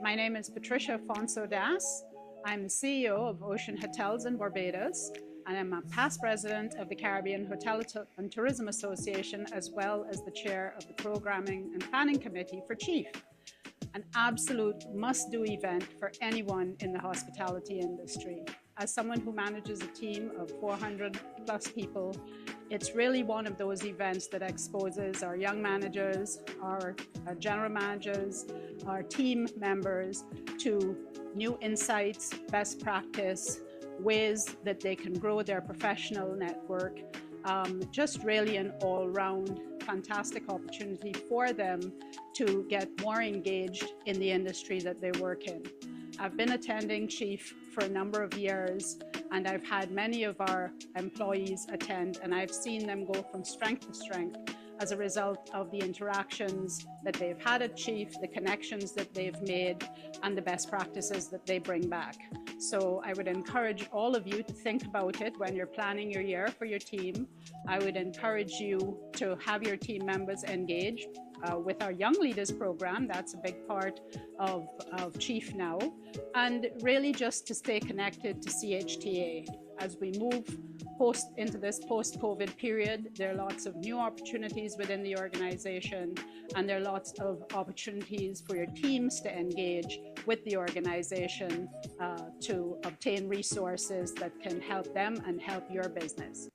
My name is Patricia Afonso Das. I'm the CEO of Ocean Hotels in Barbados, and I'm a past president of the Caribbean Hotel and Tourism Association, as well as the chair of the Programming and Planning Committee for Chief, an absolute must-do event for anyone in the hospitality industry. As someone who manages a team of 400 plus people, it's really one of those events that exposes our young managers, our general managers, our team members to new insights, best practice, ways that they can grow their professional network. Just really an all-round fantastic opportunity for them to get more engaged in the industry that they work in. I've been attending Chief for a number of years, and I've had many of our employees attend, and I've seen them go from strength to strength as a result of the interactions that they've had at Chief, the connections that they've made, and the best practices that they bring back. So I would encourage all of you to think about it when you're planning your year for your team. I would encourage you to have your team members engaged with our Young Leaders program. That's a big part of Chief now. And really just to stay connected to CHTA. As we move into this post-COVID period, there are lots of new opportunities within the organization, and there are lots of opportunities for your teams to engage with the organization to obtain resources that can help them and help your business.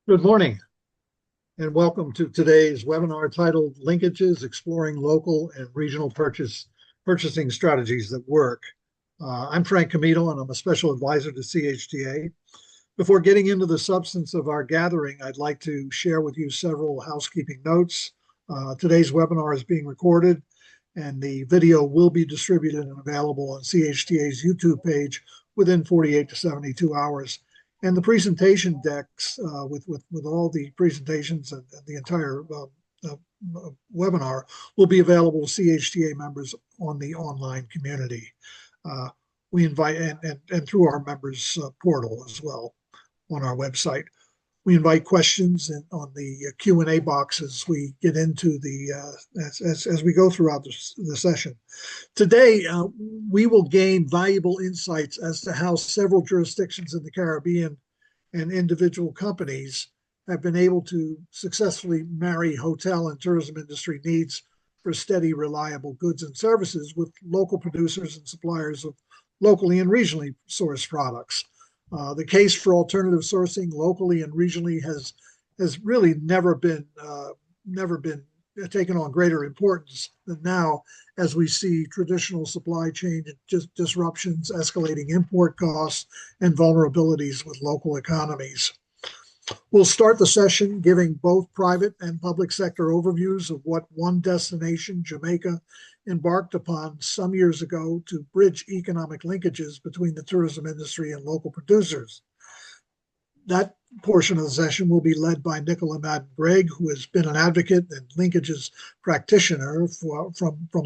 Good morning, and welcome to today's webinar titled Linkages, Exploring Local and Regional Purchasing Strategies That Work. I'm Frank Comito, and I'm a special advisor to CHTA. Before getting into the substance of our gathering, I'd like to share with you several housekeeping notes. Today's webinar is being recorded, and the video will be distributed and available on CHTA's YouTube page within 48 to 72 hours. And the presentation decks with all the presentations and the entire webinar will be available to CHTA members on the online community. We invite, and through our members portal as well on our website. We invite questions on the Q&A box as we get into as we go throughout the session. Today, we will gain valuable insights as to how several jurisdictions in the Caribbean and individual companies have been able to successfully marry hotel and tourism industry needs for steady, reliable goods and services with local producers and suppliers of locally and regionally sourced products. The case for alternative sourcing locally and regionally has really never been taken on greater importance than now, as we see traditional supply chain disruptions, escalating import costs, and vulnerabilities with local economies. We'll start the session giving both private and public sector overviews of what one destination, Jamaica, embarked upon some years ago to bridge economic linkages between the tourism industry and local producers. That portion of the session will be led by Nicola Madden-Gregg, who has been an advocate and linkages practitioner from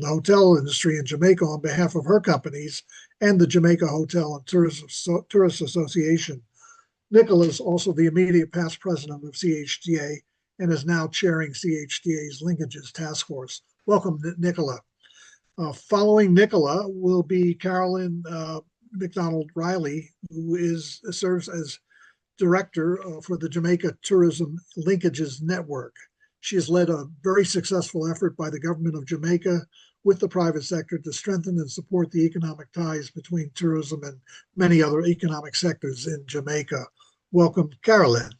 the hotel industry in Jamaica on behalf of her companies and the Jamaica Hotel and Tourist Association. Nicola is also the immediate past president of CHTA and is now chairing CHTA's Linkages Task Force. Welcome, Nicola. Following Nicola will be Carolyn McDonald-Riley, who serves as director for the Jamaica Tourism Linkages Network. She has led a very successful effort by the government of Jamaica with the private sector to strengthen and support the economic ties between tourism and many other economic sectors in Jamaica. Welcome, Carolyn.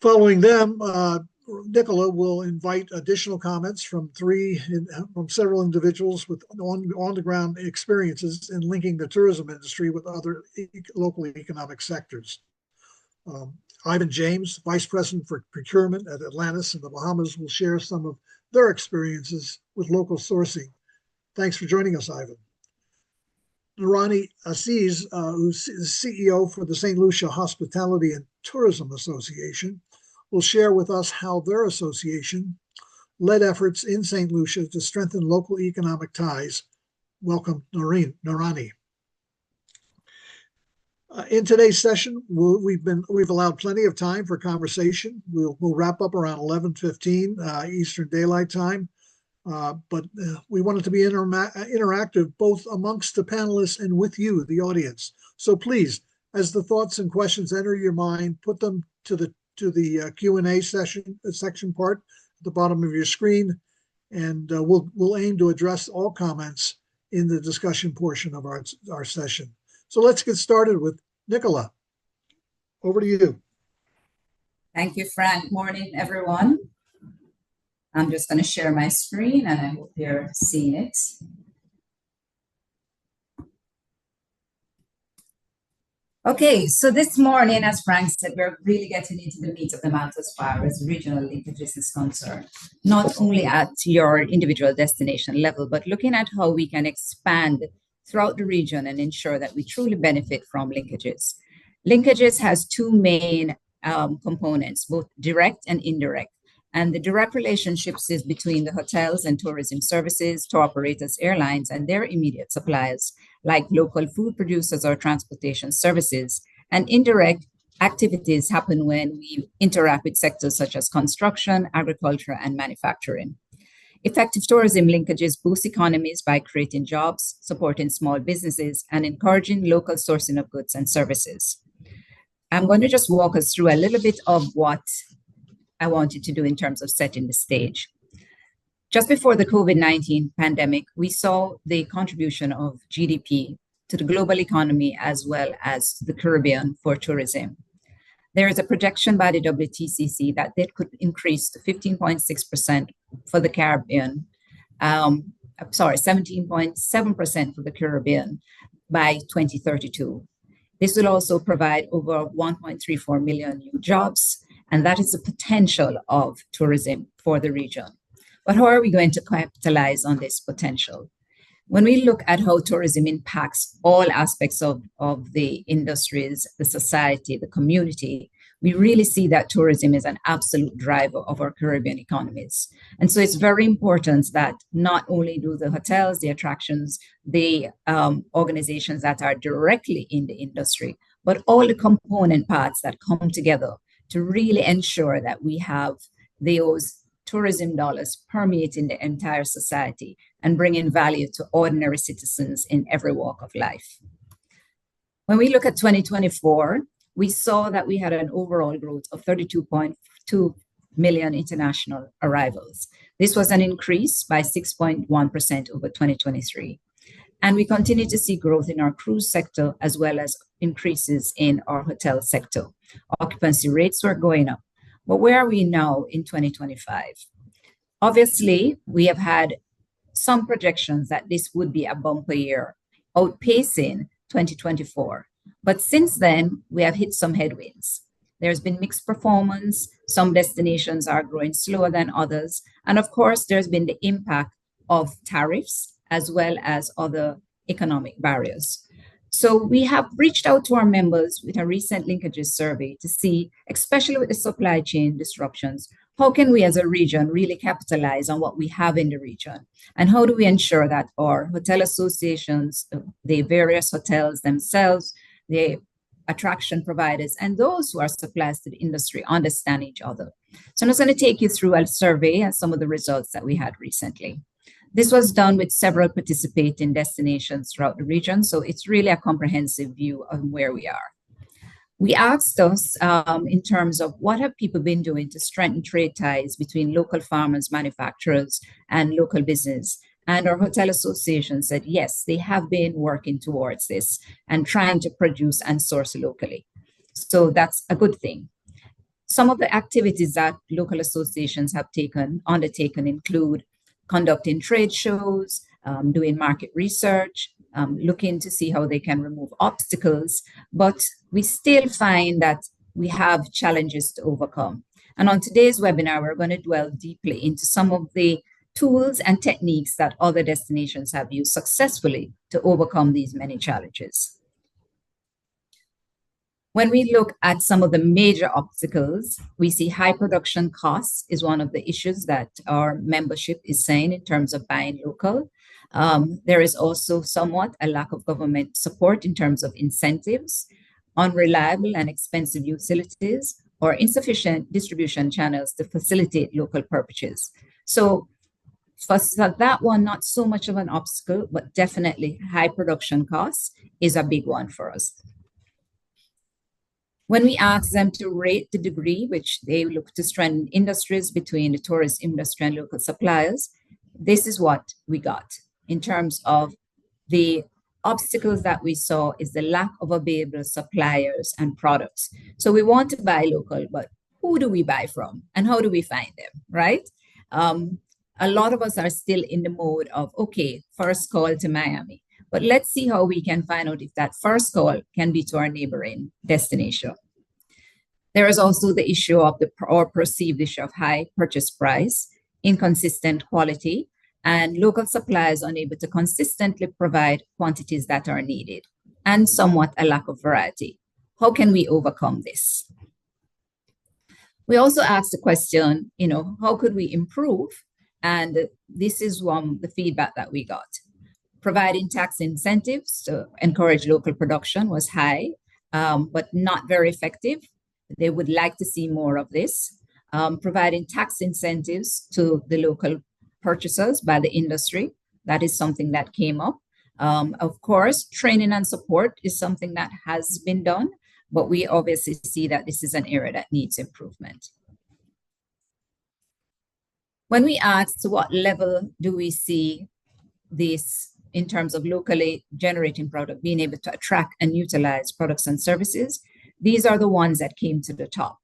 Following them, Nicola will invite additional comments from several individuals with on-the-ground experiences in linking the tourism industry with other local economic sectors. Ivan James, Vice President for Procurement at Atlantis in the Bahamas, will share some of their experiences with local sourcing. Thanks for joining us, Ivan. Narani Aziz, who's CEO for the St. Lucia Hospitality and Tourism Association, will share with us how their association led efforts in St. Lucia to strengthen local economic ties. Welcome, Narani. In today's session, we've allowed plenty of time for conversation. We'll wrap up around 11:15 Eastern Daylight Time, but we want it to be interactive both amongst the panelists and with you, the audience. So please, as the thoughts and questions enter your mind, put them to the Q&A section part at the bottom of your screen, and we'll aim to address all comments in the discussion portion of our session. So let's get started with Nicola. Over to you. Thank you, Frank. Morning, everyone. I'm just going to share my screen, and I hope you're seeing it. Okay, so this morning, as Frank said, we're really getting into the meat of the matter as far as regional linkages is concerned, not only at your individual destination level, but looking at how we can expand throughout the region and ensure that we truly benefit from linkages. Linkages has two main components, both direct and indirect. And the direct relationships is between the hotels and tourism services, tour operators, airlines, and their immediate suppliers, like local food producers or transportation services. And indirect activities happen when we interact with sectors such as construction, agriculture, and manufacturing. Effective tourism linkages boost economies by creating jobs, supporting small businesses, and encouraging local sourcing of goods and services. I'm going to just walk us through a little bit of what I wanted to do in terms of setting the stage. Just before the COVID-19 pandemic, we saw the contribution of GDP to the global economy as well as the Caribbean for tourism. There is a projection by the WTCC that it could increase to 15.6% for the Caribbean, 17.7% for the Caribbean by 2032. This will also provide over 1.34 million new jobs, and that is the potential of tourism for the region. But how are we going to capitalize on this potential? When we look at how tourism impacts all aspects of the industries, the society, the community, we really see that tourism is an absolute driver of our Caribbean economies. And so it's very important that not only do the hotels, the attractions, the organizations that are directly in the industry, but all the component parts that come together to really ensure that we have those tourism dollars permeating the entire society and bringing value to ordinary citizens in every walk of life. When we look at 2024, we saw that we had an overall growth of 32.2 million international arrivals. This was an increase by 6.1% over 2023. And we continue to see growth in our cruise sector as well as increases in our hotel sector. Occupancy rates were going up. But where are we now in 2025? Obviously, we have had some projections that this would be a bumper year, outpacing 2024. But since then, we have hit some headwinds. There's been mixed performance. Some destinations are growing slower than others. And of course, there's been the impact of tariffs as well as other economic barriers. So we have reached out to our members with a recent linkages survey to see, especially with the supply chain disruptions, how can we as a region really capitalize on what we have in the region? And how do we ensure that our hotel associations, the various hotels themselves, the attraction providers, and those who are suppliers to the industry understand each other? So I'm just going to take you through a survey and some of the results that we had recently. This was done with several participating destinations throughout the region, so it's really a comprehensive view of where we are. We asked us in terms of what have people been doing to strengthen trade ties between local farmers, manufacturers, and local business. And our hotel association said, yes, they have been working towards this and trying to produce and source locally. So that's a good thing. Some of the activities that local associations have undertaken include conducting trade shows, doing market research, looking to see how they can remove obstacles, but we still find that we have challenges to overcome. And on today's webinar, we're going to dwell deeply into some of the tools and techniques that other destinations have used successfully to overcome these many challenges. When we look at some of the major obstacles, we see high production costs is one of the issues that our membership is saying in terms of buying local. There is also somewhat a lack of government support in terms of incentives, unreliable and expensive utilities, or insufficient distribution channels to facilitate local purchases. So for that one, not so much of an obstacle, but definitely high production costs is a big one for us. When we ask them to rate the degree which they look to strengthen industries between the tourist industry and local suppliers, this is what we got. In terms of the obstacles that we saw is the lack of available suppliers and products. So we want to buy local, but who do we buy from and how do we find them, right? A lot of us are still in the mode of, okay, first call to Miami. But let's see how we can find out if that first call can be to our neighboring destination. There is also the issue of or perceived issue of high purchase price, inconsistent quality, and local suppliers unable to consistently provide quantities that are needed, and somewhat a lack of variety. How can we overcome this? We also asked the question, how could we improve? And this is the feedback that we got. Providing tax incentives to encourage local production was high, but not very effective. They would like to see more of this. Providing tax incentives to the local purchasers by the industry, that is something that came up. Of course, training and support is something that has been done, but we obviously see that this is an area that needs improvement. When we ask to what level do we see this in terms of locally generating product, being able to attract and utilize products and services, these are the ones that came to the top.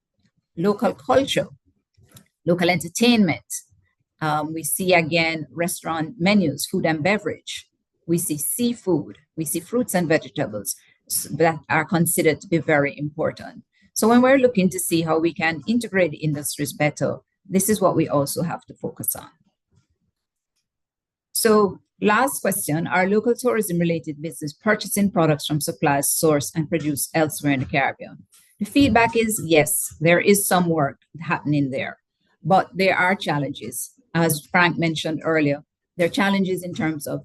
Local culture, local entertainment. We see again restaurant menus, food and beverage. We see seafood. We see fruits and vegetables that are considered to be very important. So when we're looking to see how we can integrate the industries better, this is what we also have to focus on. So last question, are local tourism-related business purchasing products from suppliers sourced and produced elsewhere in the Caribbean? The feedback is yes, there is some work happening there, but there are challenges. As Frank mentioned earlier, there are challenges in terms of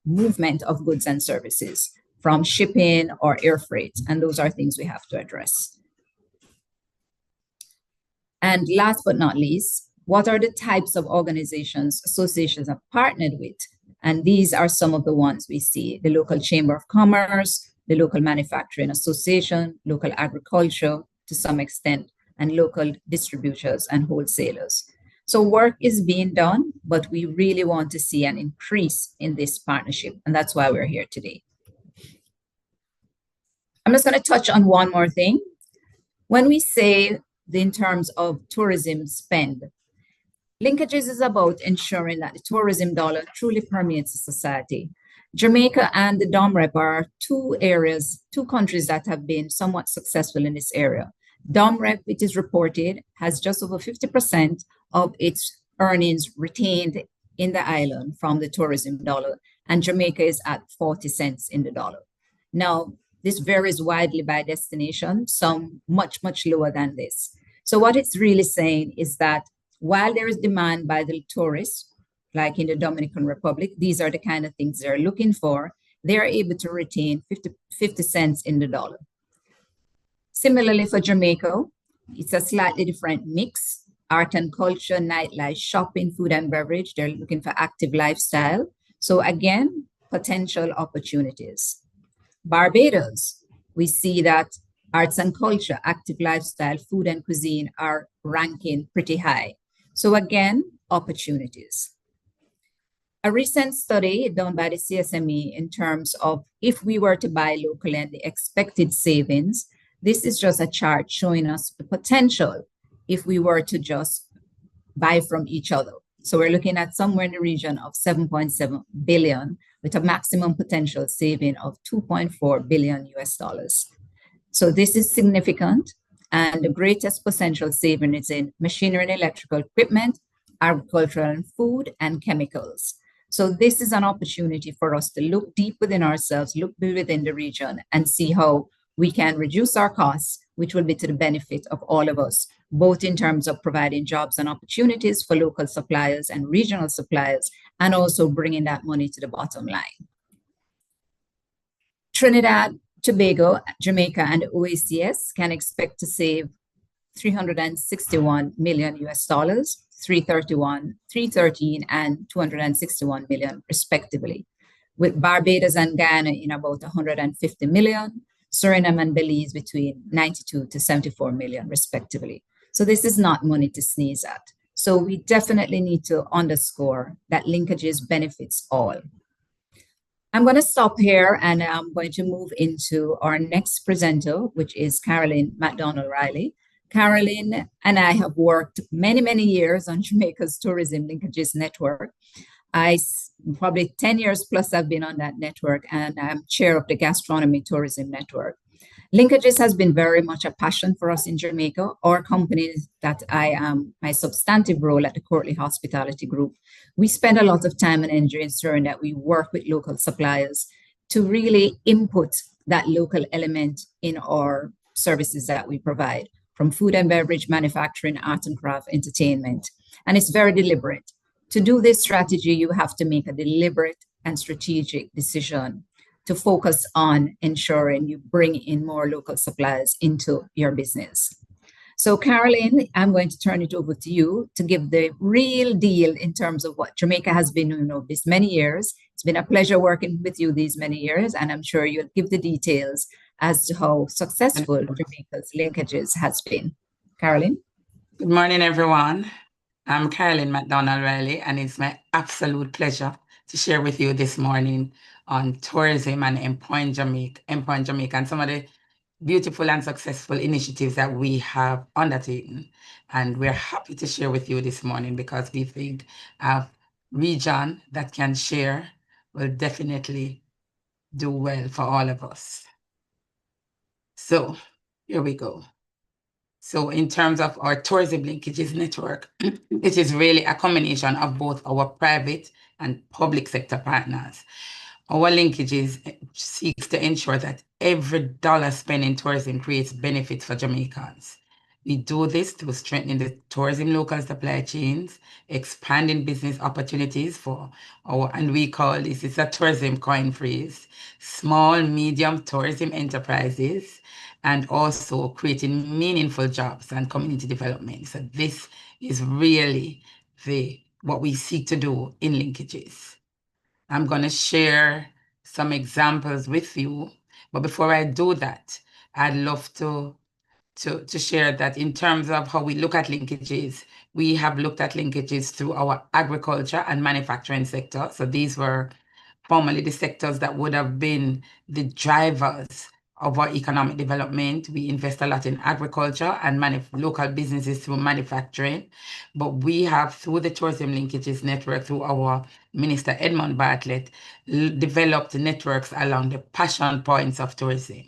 movement of goods and services from shipping or air freight, and those are things we have to address. And last but not least, what are the types of organizations, associations have partnered with? And these are some of the ones we see: the local Chamber of Commerce, the local Manufacturing Association, local agriculture to some extent, and local distributors and wholesalers. So work is being done, but we really want to see an increase in this partnership, and that's why we're here today. I'm just going to touch on one more thing. When we say in terms of tourism spend, Linkages is about ensuring that the tourism dollar truly permeates the society. Jamaica and the DOMREP are two countries that have been somewhat successful in this area. DOMREP, it is reported, has just over 50% of its earnings retained in the island from the tourism dollar, and Jamaica is at 40 cents in the dollar. Now, this varies widely by destination, some much, much lower than this. So what it's really saying is that while there is demand by the tourists, like in the Dominican Republic, these are the kind of things they're looking for, they're able to retain 50 cents in the dollar. Similarly for Jamaica, it's a slightly different mix. Art and culture, nightlife, shopping, food and beverage, they're looking for active lifestyle. So again, potential opportunities. Barbados, we see that arts and culture, active lifestyle, food and cuisine are ranking pretty high. So again, opportunities. A recent study done by the CSME in terms of if we were to buy locally and the expected savings, this is just a chart showing us the potential if we were to just buy from each other. So we're looking at somewhere in the region of 7.7 billion with a maximum potential saving of 2.4 billion US dollars. So this is significant, and the greatest potential saving is in machinery and electrical equipment, agricultural and food, and chemicals. So this is an opportunity for us to look deep within ourselves, look within the region, and see how we can reduce our costs, which will be to the benefit of all of us, both in terms of providing jobs and opportunities for local suppliers and regional suppliers, and also bringing that money to the bottom line. Trinidad, Tobago, Jamaica, and OACS can expect to save 361 million US dollars, 313, and 261 million respectively, with Barbados and Guyana in about 150 million, Suriname and Belize between 92 to 74 million respectively. So this is not money to sneeze at. So we definitely need to underscore that linkages benefits all. I'm going to stop here and I'm going to move into our next presenter, which is Caroline McDonald-Riley. Caroline and I have worked many, many years on Jamaica's Tourism Linkages Network. Probably 10 years plus I've been on that network, and I'm chair of the Gastronomy Tourism Network. Linkages has been very much a passion for us in Jamaica. Our company that I am, my substantive role at the Courtly Hospitality Group, we spend a lot of time and energy ensuring that we work with local suppliers to really input that local element in our services that we provide, from food and beverage, manufacturing, art and craft, entertainment. And it's very deliberate. To do this strategy, you have to make a deliberate and strategic decision to focus on ensuring you bring in more local suppliers into your business. So Caroline, I'm going to turn it over to you to give the real deal in terms of what Jamaica has been doing over these many years. It's been a pleasure working with you these many years, and I'm sure you'll give the details as to how successful Jamaica's linkages has been. Caroline? Good morning, everyone. I'm Caroline McDonald-Riley, and it's my absolute pleasure to share with you this morning on tourism and empowering Jamaica, and some of the beautiful and successful initiatives that we have undertaken. And we're happy to share with you this morning because we think a region that can share will definitely do well for all of us. So here we go. So in terms of our tourism linkages network, it is really a combination of both our private and public sector partners. Our linkages seeks to ensure that every dollar spent in tourism creates benefits for Jamaicans. We do this through strengthening the tourism local supply chains, expanding business opportunities for and we call this, it's a tourism coin phrase, small, medium tourism enterprises, and also creating meaningful jobs and community development. So this is really what we seek to do in linkages. I'm going to share some examples with you, but before I do that, I'd love to share that in terms of how we look at linkages, we have looked at linkages through our agriculture and manufacturing sector. So these were formerly the sectors that would have been the drivers of our economic development. We invest a lot in agriculture and local businesses through manufacturing. But we have, through the Tourism Linkages Network, through our Minister Edmund Bartlett, developed networks along the passion points of tourism.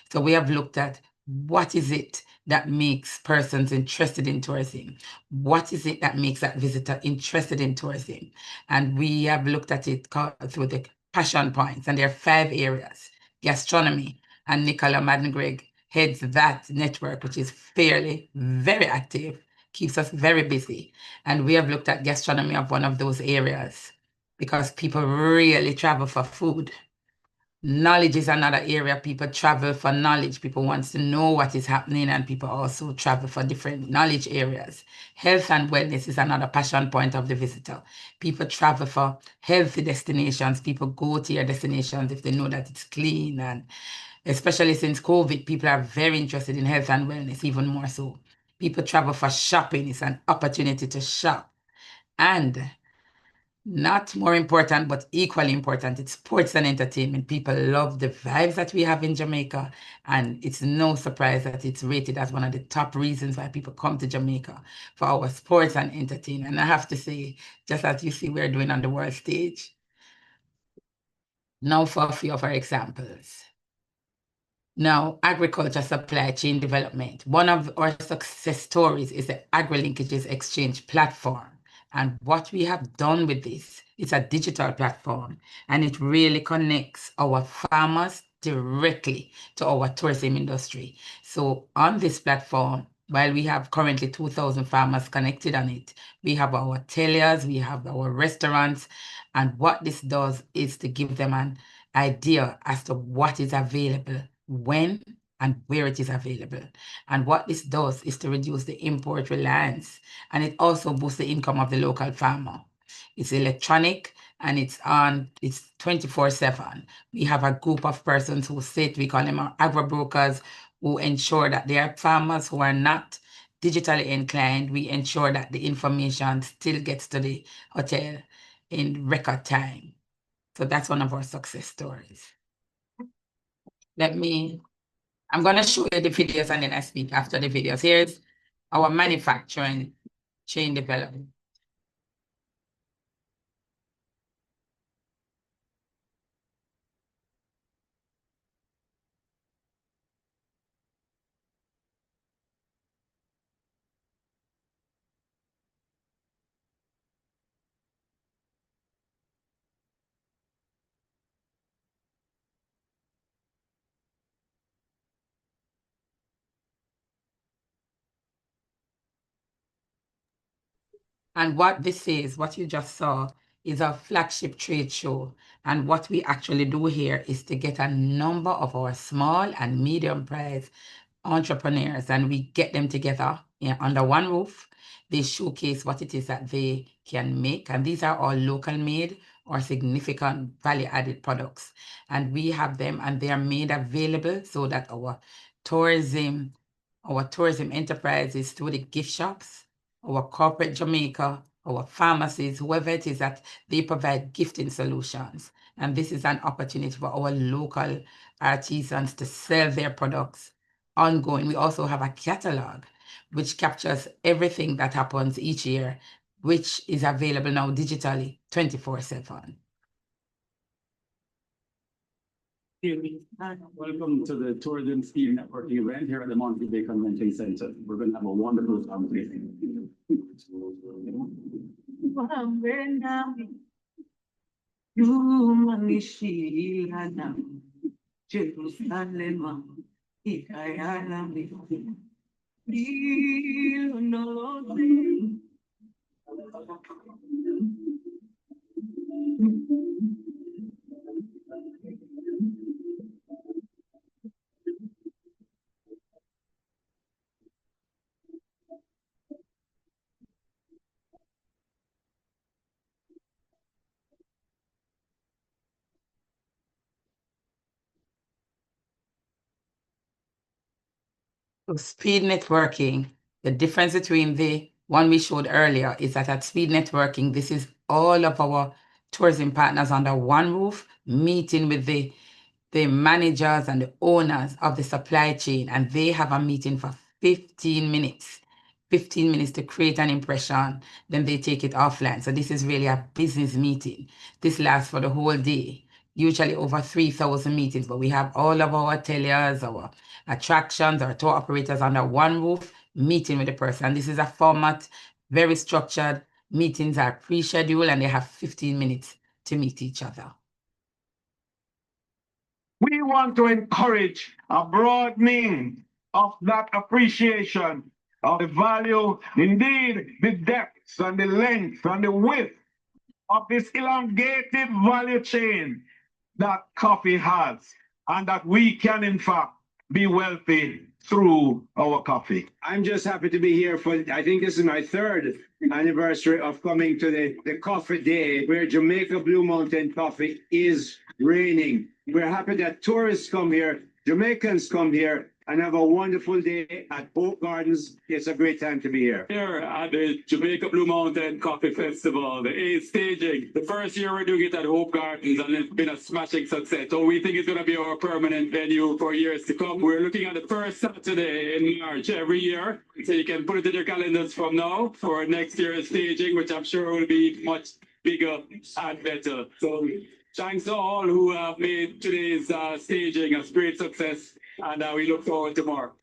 So we have looked at what is it that makes persons interested in tourism? What is it that makes that visitor interested in tourism? And we have looked at it through the passion points, and there are 5 areas: gastronomy, and Nicola Madden-Gregg heads that network, which is very active, keeps us very busy. And we have looked at gastronomy of one of those areas because people really travel for food. Knowledge is another area. People travel for knowledge. People want to know what is happening, and people also travel for different knowledge areas. Health and wellness is another passion point of the visitor. People travel for healthy destinations. People go to your destinations if they know that it's clean, and especially since COVID, people are very interested in health and wellness, even more so. People travel for shopping. It's an opportunity to shop. And not more important, but equally important, it's sports and entertainment. People love the vibes that we have in Jamaica, and it's no surprise that it's rated as one of the top reasons why people come to Jamaica, for our sports and entertainment. And I have to say, just as you see we're doing on the world stage. Now for a few of our examples. Now, agriculture supply chain development. One of our success stories is the AgriLinkages Exchange platform. And what we have done with this, it's a digital platform, and it really connects our farmers directly to our tourism industry. So on this platform, while we have currently 2,000 farmers connected on it, we have our hoteliers, we have our restaurants, and what this does is to give them an idea as to what is available, when and where it is available. And what this does is to reduce the import reliance, and it also boosts the income of the local farmer. It's electronic and it's 24/7. We have a group of persons who sit, we call them our agro-brokers, who ensure that there are farmers who are not digitally inclined. We ensure that the information still gets to the hotel in record time. So that's one of our success stories. I'm going to show you the videos and then I speak after the videos. Here's our manufacturing chain development. And what this is, what you just saw, is our flagship trade show. And what we actually do here is to get a number of our small and medium-priced entrepreneurs, and we get them together under one roof. They showcase what it is that they can make, and these are all local made or significant value-added products. And we have them, and they are made available so that our tourism enterprises, through the gift shops, our corporate Jamaica, our pharmacies, whoever it is, that they provide gifting solutions. And this is an opportunity for our local artisans to sell their products ongoing. We also have a catalog which captures everything that happens each year, which is available now digitally 24/7. Welcome to the Tourism Speed Networking event here at the Montego Bay Convention Center. We're going to have a wonderful conversation. So speed networking, the difference between the one we showed earlier is that at speed networking, this is all of our tourism partners under one roof, meeting with the managers and the owners of the supply chain, and they have a meeting for 15 minutes. 15 minutes to create an impression, then they take it offline. So this is really a business meeting. This lasts for the whole day, usually over 3,000 meetings, but we have all of our hoteliers, our attractions, our tour operators under one roof, meeting with the person. This is a format, very structured. Meetings are pre-scheduled and they have 15 minutes to meet each other. We want to encourage a broadening of that appreciation of the value, indeed, the depths and the length and the width of this elongated value chain that coffee has, and that we can, in fact, be wealthy through our coffee. I'm just happy to be here for, I think this is my third anniversary of coming to the Coffee Day, where Jamaica Blue Mountain coffee is reigning. We're happy that tourists come here, Jamaicans come here, and have a wonderful day at Hope Gardens. It's a great time to be here. Here at the Jamaica Blue Mountain Coffee Festival, the 8th staging. The first year we're doing it at Hope Gardens, and it's been a smashing success. So we think it's going to be our permanent venue for years to come. We're looking at the first Saturday in March every year. So you can put it in your calendars from now for next year's staging, which I'm sure will be much bigger and better. So thanks to all who have made today's staging a great success. And we look forward to more.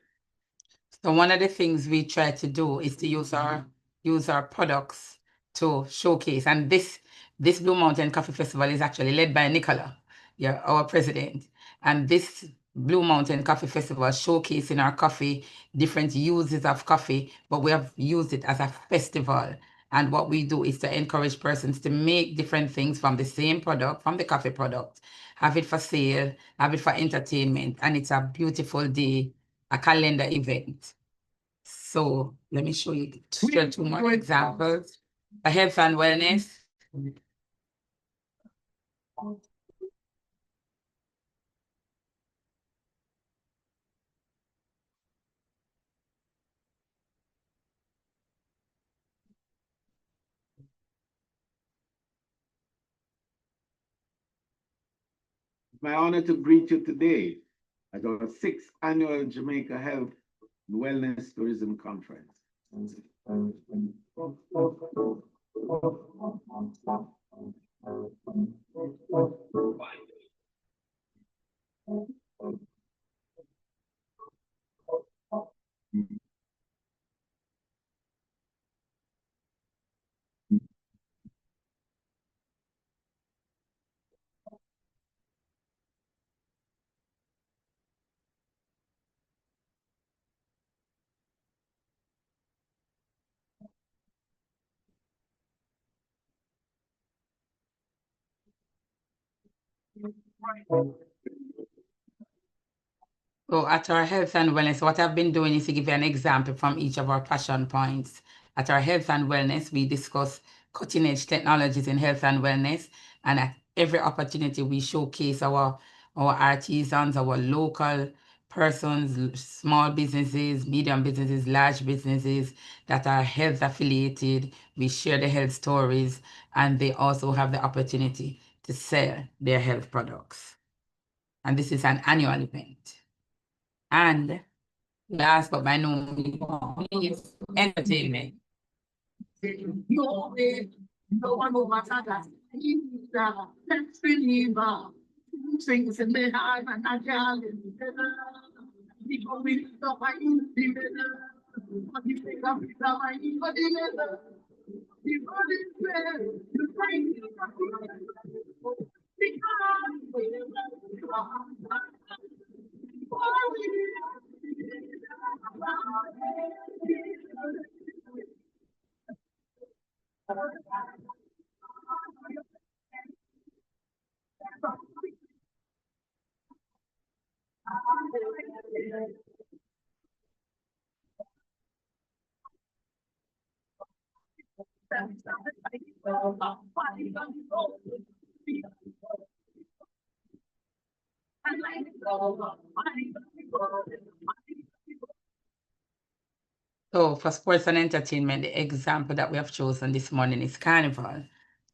So one of the things we try to do is to use our products to showcase. And this Blue Mountain Coffee Festival is actually led by Nicola, yeah, our president. And this Blue Mountain Coffee Festival showcasing our coffee, different uses of coffee, but we have used it as a festival. And what we do is to encourage persons to make different things from the same product, from the coffee product, have it for sale, have it for entertainment. And it's a beautiful day, a calendar event. So let me show you two more examples. A health and wellness. My honor to greet you today at our 6th annual Jamaica Health and Wellness Tourism Conference. So at our health and wellness, what I've been doing is to give you an example from each of our passion points. At our health and wellness, we discuss cutting edge technologies in health and wellness. And at every opportunity, we showcase our artisans, our local persons, small businesses, medium businesses, large businesses that are health affiliated. We share the health stories, and they also have the opportunity to sell their health products. And this is an annual event. And last but by no means, entertainment. So for sports and entertainment, the example that we have chosen this morning is Carnival.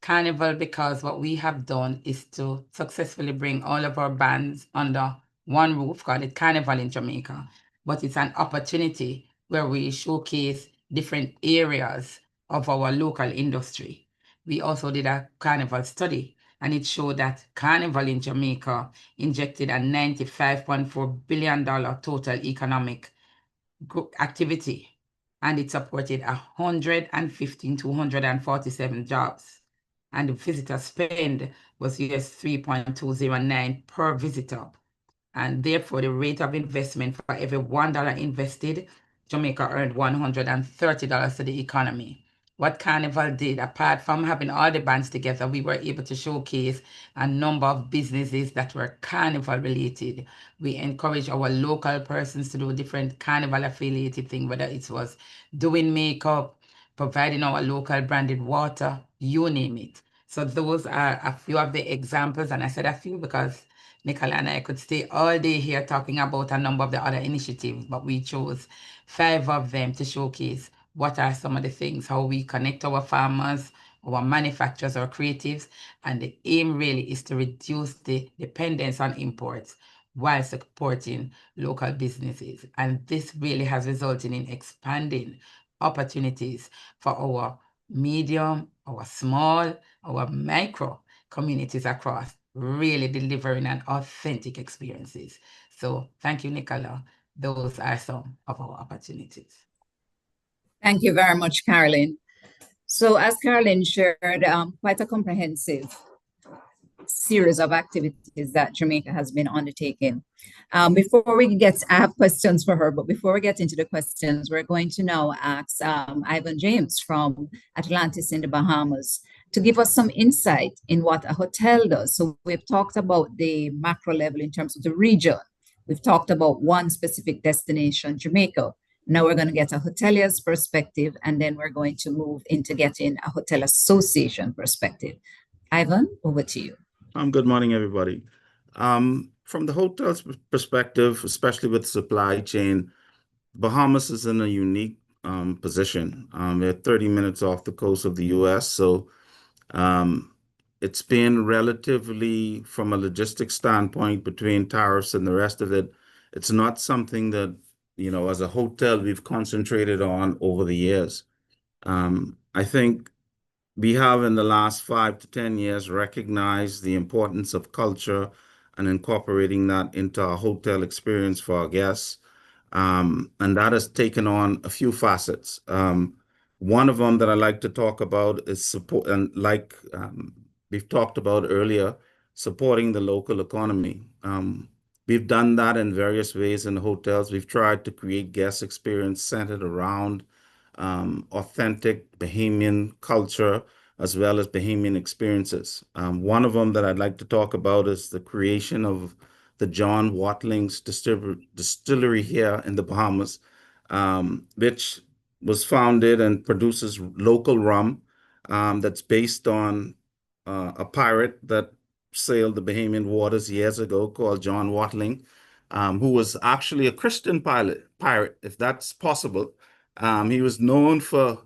Carnival, because what we have done is to successfully bring all of our bands under one roof, call it Carnival in Jamaica. But it's an opportunity where we showcase different areas of our local industry. We also did a Carnival study, and it showed that Carnival in Jamaica injected a $95.4 billion total economic activity, and it supported 115 to 147 jobs. And the visitor spend was US 3.209 per visitor. And therefore, the rate of investment for every $1 invested, Jamaica earned $130 to the economy. What Carnival did, apart from having all the bands together, we were able to showcase a number of businesses that were Carnival related. We encouraged our local persons to do different Carnival affiliated things, whether it was doing makeup, providing our local branded water, you name it. So those are a few of the examples, and I said a few because Nicola and I could stay all day here talking about a number of the other initiatives, but we chose 5 of them to showcase what are some of the things, how we connect our farmers, our manufacturers, our creatives, and the aim really is to reduce the dependence on imports while supporting local businesses. And this really has resulted in expanding opportunities for our medium, our small, our micro communities across, really delivering an authentic experiences. So thank you, Nicola. Those are some of our opportunities. Thank you very much, Caroline. So as Carolyn shared, quite a comprehensive series of activities that Jamaica has been undertaking. Before we get, I have questions for her, but before we get into the questions, we're going to now ask Ivan James from Atlantis in the Bahamas to give us some insight in what a hotel does. So we've talked about the macro level in terms of the region. We've talked about one specific destination, Jamaica. Now we're going to get a hotelier's perspective, and then we're going to move into getting a hotel association perspective. Ivan, over to you. Good morning, everybody. From the hotel's perspective, especially with supply chain, Bahamas is in a unique position. They're 30 minutes off the coast of the U.S., so it's been relatively, from a logistics standpoint, between tariffs and the rest of it, it's not something that, as a hotel, we've concentrated on over the years. I think we have in the last 5 to 10 years recognized the importance of culture and incorporating that into our hotel experience for our guests. And that has taken on a few facets. One of them that I like to talk about is support, and we've talked about earlier, supporting the local economy. We've done that in various ways in hotels. We've tried to create guest experience centered around authentic Bahamian culture as well as Bahamian experiences. One of them that I'd like to talk about is the creation of the John Watling's distillery here in the Bahamas, which was founded and produces local rum that's based on a pirate that sailed the Bahamian waters years ago called John Watling, who was actually a Christian pirate, if that's possible. He was known for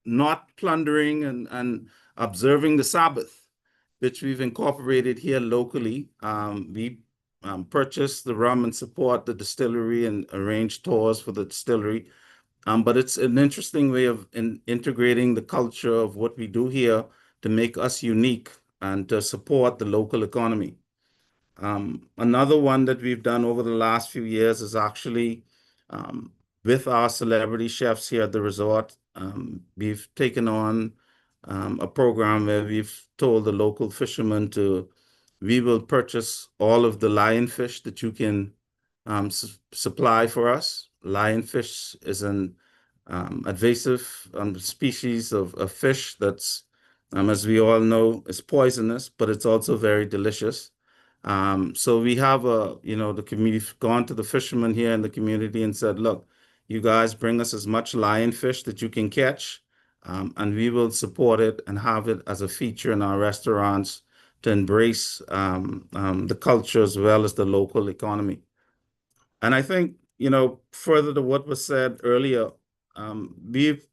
not plundering and observing the Sabbath, which we've incorporated here locally. We purchase the rum and support the distillery and arrange tours for the distillery. But it's an interesting way of integrating the culture of what we do here to make us unique and to support the local economy. Another one that we've done over the last few years is actually with our celebrity chefs here at the resort. We've taken on a program where we've told the local fishermen we will purchase all of the lionfish that you can supply for us. Lionfish is an invasive species of fish that's, as we all know, is poisonous, but it's also very delicious. So we have the community gone to the fishermen here in the community and said, look, you guys bring us as much lionfish that you can catch, and we will support it and have it as a feature in our restaurants to embrace the culture as well as the local economy. And I think, further to what was said earlier, we've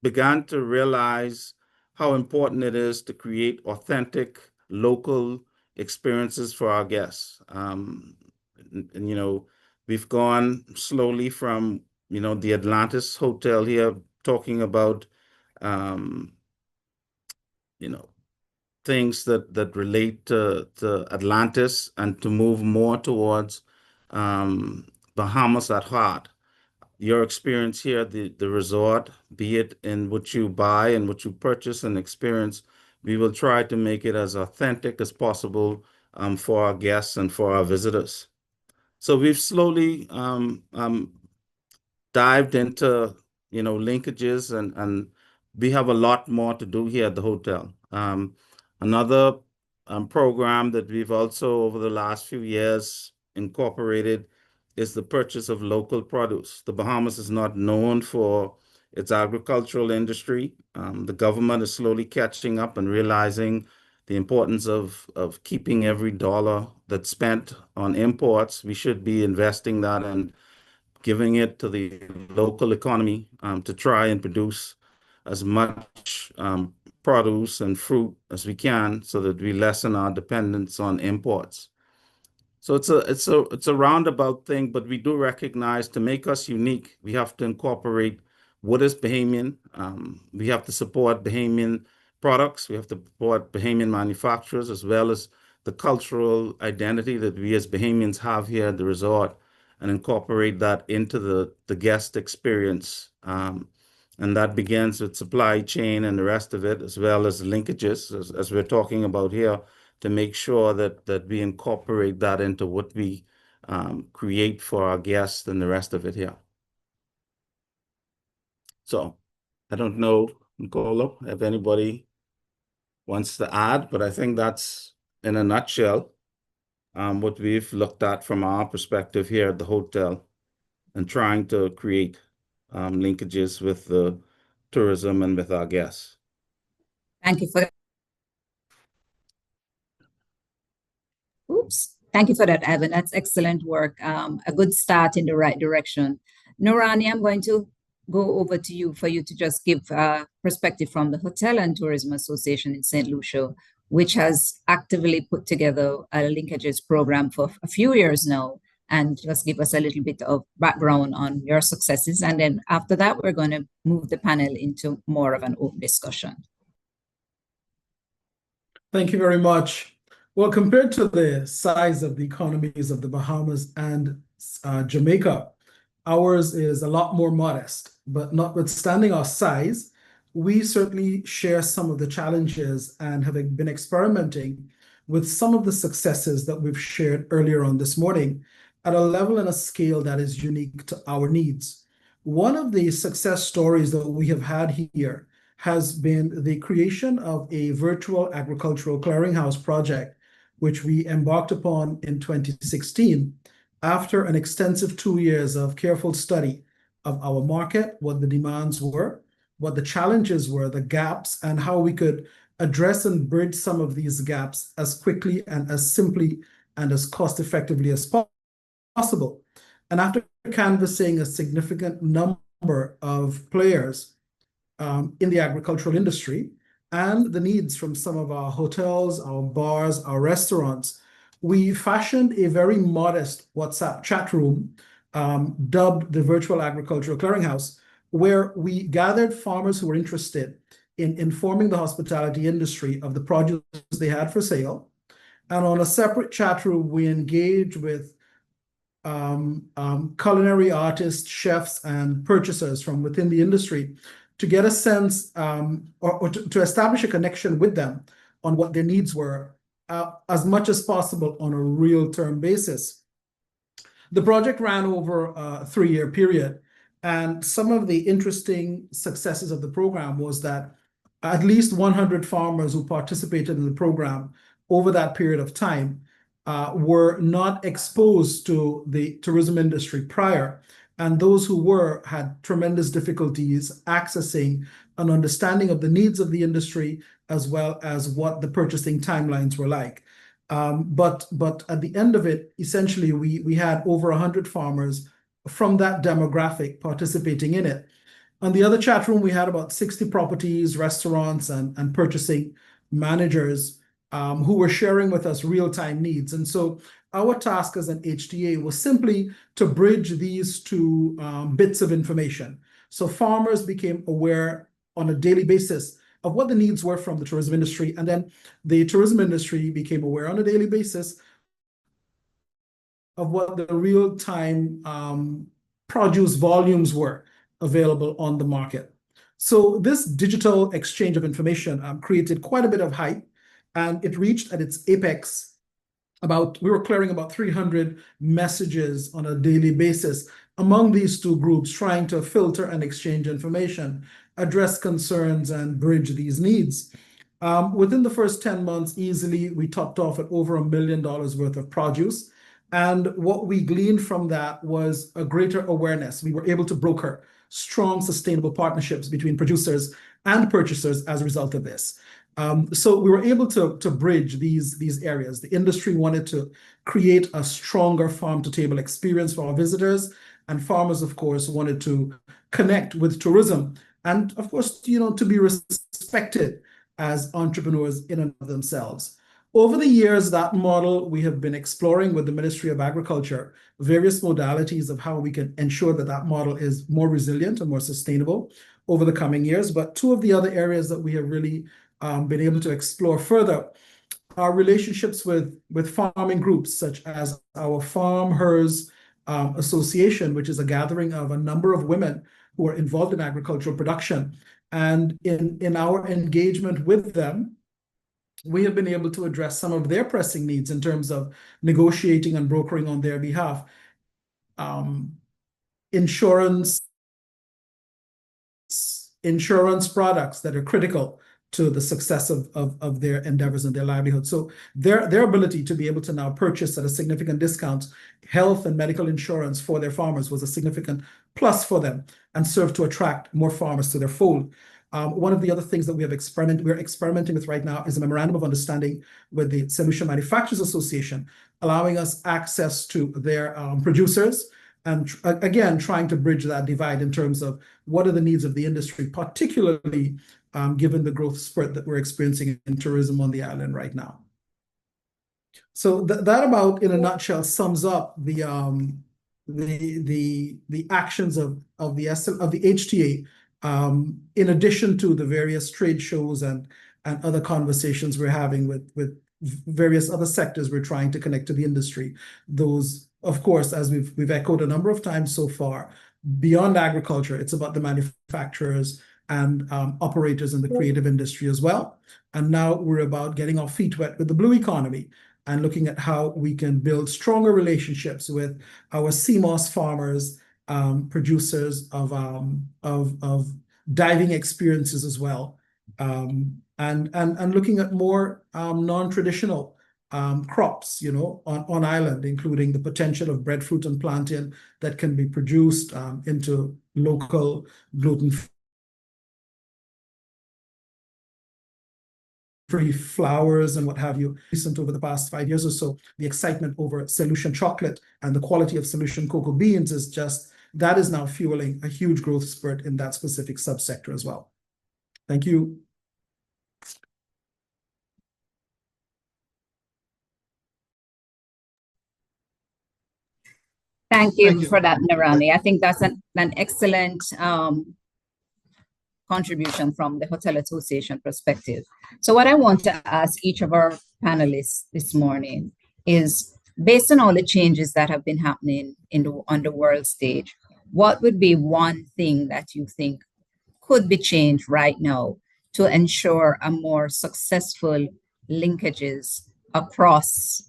begun to realize how important it is to create authentic local experiences for our guests. We've gone slowly from, the Atlantis Hotel here, talking about, things that relate to Atlantis, and to move more towards Bahamas at heart. Your experience here, the resort, be it in what you buy and what you purchase and experience, we will try to make it as authentic as possible for our guests and for our visitors. So we've slowly dived into, linkages, and we have a lot more to do here at the hotel. Another program that we've also, over the last few years, incorporated is the purchase of local produce. The Bahamas is not known for its agricultural industry. The government is slowly catching up and realizing the importance of keeping every dollar that's spent on imports. We should be investing that and giving it to the local economy to try and produce as much produce and fruit as we can, so that we lessen our dependence on imports. So it's a roundabout thing, but we do recognize, to make us unique, we have to incorporate what is Bahamian. We have to support Bahamian products. We have to support Bahamian manufacturers, as well as the cultural identity that we as Bahamians have here at the resort, and incorporate that into the guest experience. And that begins with supply chain and the rest of it, as well as linkages, as we're talking about here, to make sure that we incorporate that into what we create for our guests and the rest of it here. So I don't know, Nicolo, if anybody wants to add, but I think that's in a nutshell what we've looked at from our perspective here at the hotel and trying to create linkages with the tourism and with our guests. Thank you for that. Oops. Thank you for that, Evan. That's excellent work. A good start in the right direction. Noorani, I'm going to go over to you for you to just give perspective from the Hotel and Tourism Association in St. Lucia, which has actively put together a linkages program for a few years now, and just give us a little bit of background on your successes. And then after that, we're going to move the panel into more of an open discussion. Thank you very much. Well, compared to the size of the economies of the Bahamas and Jamaica, ours is a lot more modest. But notwithstanding our size, we certainly share some of the challenges and have been experimenting with some of the successes that we've shared earlier on this morning at a level and a scale that is unique to our needs. One of the success stories that we have had here has been the creation of a virtual agricultural clearinghouse project, which we embarked upon in 2016 after an extensive 2 years of careful study of our market, what the demands were, what the challenges were, the gaps, and how we could address and bridge some of these gaps as quickly and as simply and as cost effectively as possible. And after canvassing a significant number of players in the agricultural industry and the needs from some of our hotels, our bars, our restaurants, we fashioned a very modest WhatsApp chat room dubbed the Virtual Agricultural Clearinghouse, where we gathered farmers who were interested in informing the hospitality industry of the produce they had for sale. And on a separate chat room, we engaged with culinary artists, chefs, and purchasers from within the industry to get a sense or to establish a connection with them on what their needs were as much as possible on a real-term basis. The project ran over a 3-year period, and some of the interesting successes of the program was that at least 100 farmers who participated in the program over that period of time were not exposed to the tourism industry prior, and those who were had tremendous difficulties accessing an understanding of the needs of the industry as well as what the purchasing timelines were like. But at the end of it, essentially, we had over 100 farmers from that demographic participating in it. On the other chat room, we had about 60 properties, restaurants, and purchasing managers who were sharing with us real-time needs. And so our task as an HTA was simply to bridge these two bits of information. So farmers became aware on a daily basis of what the needs were from the tourism industry, and then the tourism industry became aware on a daily basis of what the real-time produce volumes were available on the market. So this digital exchange of information created quite a bit of hype, and it reached at its apex we were clearing about 300 messages on a daily basis among these two groups, trying to filter and exchange information, address concerns, and bridge these needs. Within the first 10 months, easily, we topped off at over $1 million worth of produce. And what we gleaned from that was a greater awareness. We were able to broker strong, sustainable partnerships between producers and purchasers as a result of this. So we were able to bridge these areas. The industry wanted to create a stronger farm-to-table experience for our visitors, and farmers, of course, wanted to connect with tourism and, of course, to be respected as entrepreneurs in and of themselves. Over the years, that model, we have been exploring with the Ministry of Agriculture various modalities of how we can ensure that that model is more resilient and more sustainable over the coming years. But two of the other areas that we have really been able to explore further are relationships with farming groups such as our Farm, Hers, Association, which is a gathering of a number of women who are involved in agricultural production. And in our engagement with them, we have been able to address some of their pressing needs in terms of negotiating and brokering on their behalf. Insurance products that are critical to the success of their endeavors and their livelihood. So their ability to be able to now purchase at a significant discount health and medical insurance for their farmers was a significant plus for them and served to attract more farmers to their fold. One of the other things that we're experimenting with right now is a memorandum of understanding with the Solution Manufacturers Association, allowing us access to their producers, and again, trying to bridge that divide in terms of what are the needs of the industry, particularly given the growth spurt that we're experiencing in tourism on the island right now. So that about, in a nutshell, sums up the actions of the HTA. In addition to the various trade shows and other conversations we're having with various other sectors we're trying to connect to the industry. Those, of course, as we've echoed a number of times so far, beyond agriculture, it's about the manufacturers and operators in the creative industry as well. And now we're about getting our feet wet with the blue economy and looking at how we can build stronger relationships with our CMOS farmers, producers of diving experiences as well, and looking at more non-traditional crops, on island, including the potential of breadfruit and plantain that can be produced into local gluten-free flours and what have you. Recent over the past 5 years or so, the excitement over Solution chocolate and the quality of Solution cocoa beans is just, that is now fueling a huge growth spurt in that specific subsector as well. Thank you. Thank you for that, Narani. I think that's an excellent contribution from the Hotel Association perspective. So what I want to ask each of our panelists this morning is, based on all the changes that have been happening on the world stage, what would be one thing that you think could be changed right now to ensure a more successful linkages across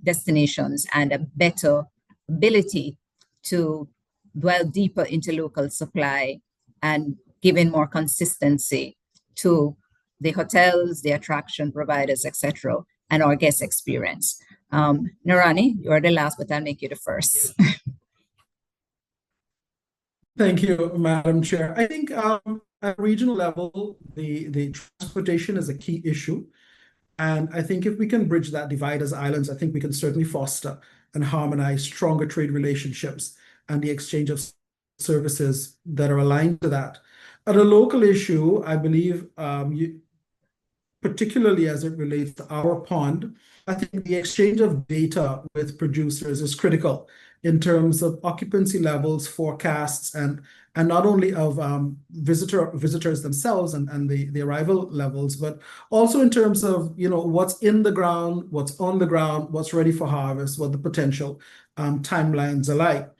destinations and a better ability to dwell deeper into local supply and giving more consistency to the hotels, the attraction providers, etc., and our guest experience? Narani, you're the last, but I'll make you the first. Thank you, Madam Chair. I think at regional level, the transportation is a key issue. And I think if we can bridge that divide as islands, I think we can certainly foster and harmonize stronger trade relationships and the exchange of services that are aligned to that. At a local issue, I believe, particularly as it relates to our pond, I think the exchange of data with producers is critical in terms of occupancy levels, forecasts, and not only of visitors themselves and the arrival levels, but also in terms of what's in the ground, what's on the ground, what's ready for harvest, what the potential timelines are like.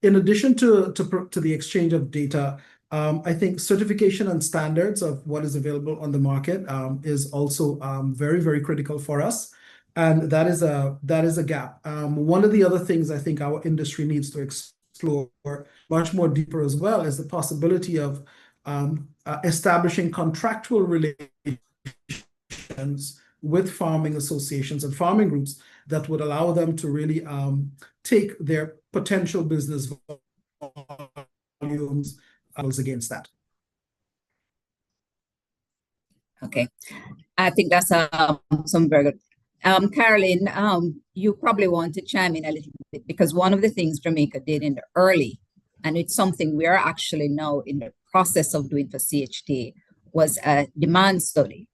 In addition to the exchange of data, I think certification and standards of what is available on the market is also very, very critical for us. And that is a gap. One of the other things I think our industry needs to explore much more deeper as well is the possibility of establishing contractual relations with farming associations and farming groups that would allow them to really take their potential business volumes against that. Okay, I think that's some very good. Caroline, you probably want to chime in a little bit, because one of the things Jamaica did in the early, and it's something we are actually now in the process of doing for CHTA, was a demand study.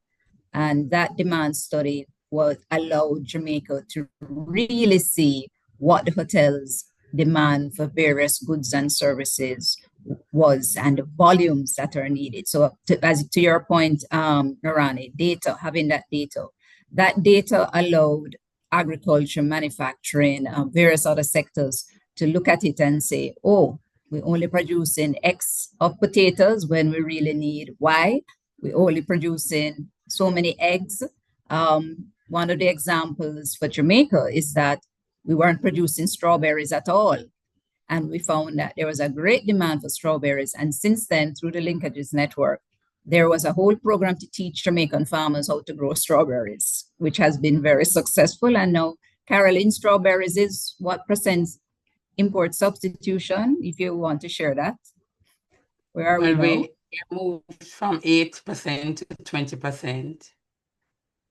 And that demand study was allowed Jamaica to really see what the hotel's demand for various goods and services was and the volumes that are needed. So to your point, Narani, having that data allowed agriculture, manufacturing, various other sectors to look at it and say, oh, we're only producing X of potatoes when we really need Y. We're only producing so many eggs. One of the examples for Jamaica is that we weren't producing strawberries at all. And we found that there was a great demand for strawberries. And since then, through the Linkages network, there was a whole program to teach Jamaican farmers how to grow strawberries, which has been very successful. And now, Caroline, strawberries is what % import substitution, if you want to share that? Where are we now? We moved from 8% to 20%.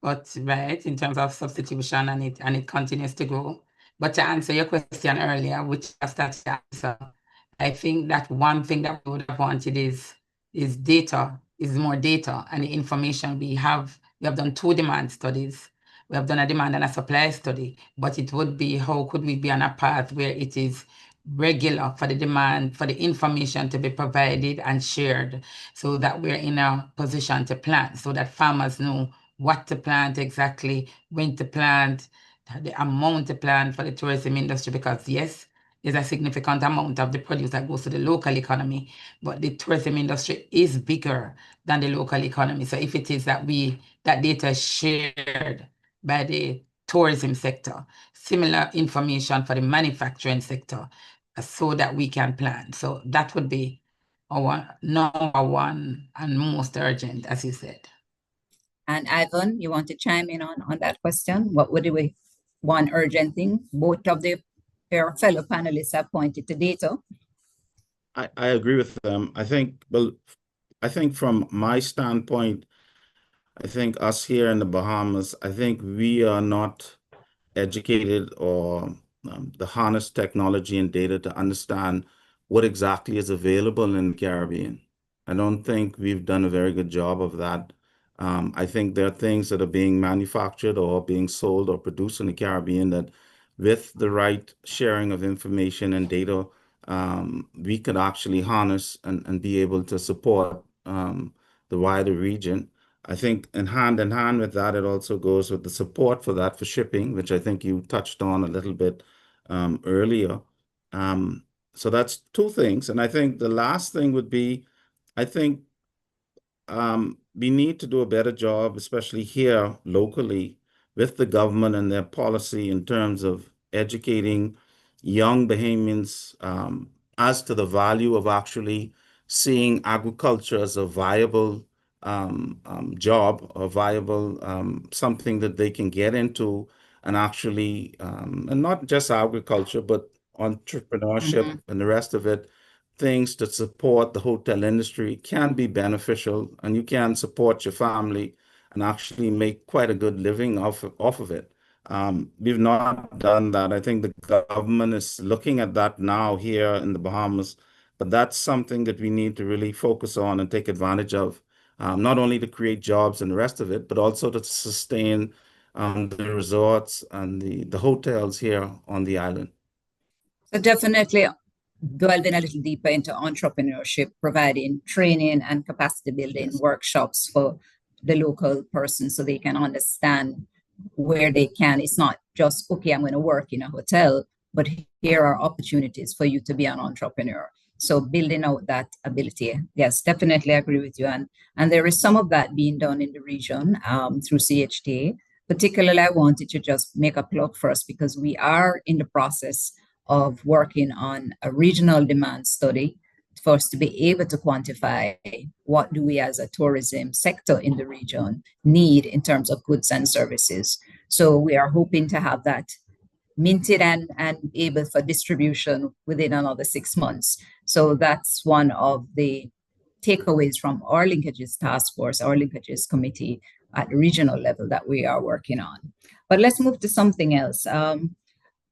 But right, in terms of substitution, and it continues to grow. But to answer your question earlier, which I started to answer, I think that one thing that we would have wanted is data, is more data and the information we have. We have done 2 demand studies. We have done a demand and a supply study, but it would be how could we be on a path where it is regular for the demand, for the information to be provided and shared so that we're in a position to plant, so that farmers know what to plant exactly, when to plant, the amount to plant for the tourism industry, because yes, there's a significant amount of the produce that goes to the local economy, but the tourism industry is bigger than the local economy. So if it is that that data is shared by the tourism sector, similar information for the manufacturing sector, so that we can plan. So that would be our number one and most urgent, as you said. And Ivan, you want to chime in on that question? What would be one urgent thing? Both of your fellow panelists have pointed to data. I agree with them. I think from my standpoint, I think us here in the Bahamas, I think we are not educated or the harness technology and data to understand what exactly is available in the Caribbean. I don't think we've done a very good job of that. I think there are things that are being manufactured or being sold or produced in the Caribbean that with the right sharing of information and data, we could actually harness and be able to support the wider region. I think in hand with that, it also goes with the support for that for shipping, which I think you touched on a little bit earlier. So that's 2 things. And I think the last thing would be, I think we need to do a better job, especially here locally, with the government and their policy in terms of educating young Bahamians as to the value of actually seeing agriculture as a viable job or viable something that they can get into and actually, and not just agriculture, but entrepreneurship and the rest of it, things that support the hotel industry can be beneficial, and you can support your family and actually make quite a good living off of it. We've not done that. I think the government is looking at that now here in the Bahamas, but that's something that we need to really focus on and take advantage of, not only to create jobs and the rest of it, but also to sustain the resorts and the hotels here on the island. So definitely delving a little deeper into entrepreneurship, providing training and capacity building workshops for the local person so they can understand where they can. It's not just, okay, I'm going to work in a hotel, but here are opportunities for you to be an entrepreneur. So building out that ability. Yes, definitely agree with you. And there is some of that being done in the region through CHTA. Particularly, I wanted to just make a plug for us because we are in the process of working on a regional demand study for us to be able to quantify what do we as a tourism sector in the region need in terms of goods and services. So we are hoping to have that minted and able for distribution within another 6 months. So that's one of the takeaways from our Linkages task force, our Linkages committee at the regional level that we are working on. But let's move to something else.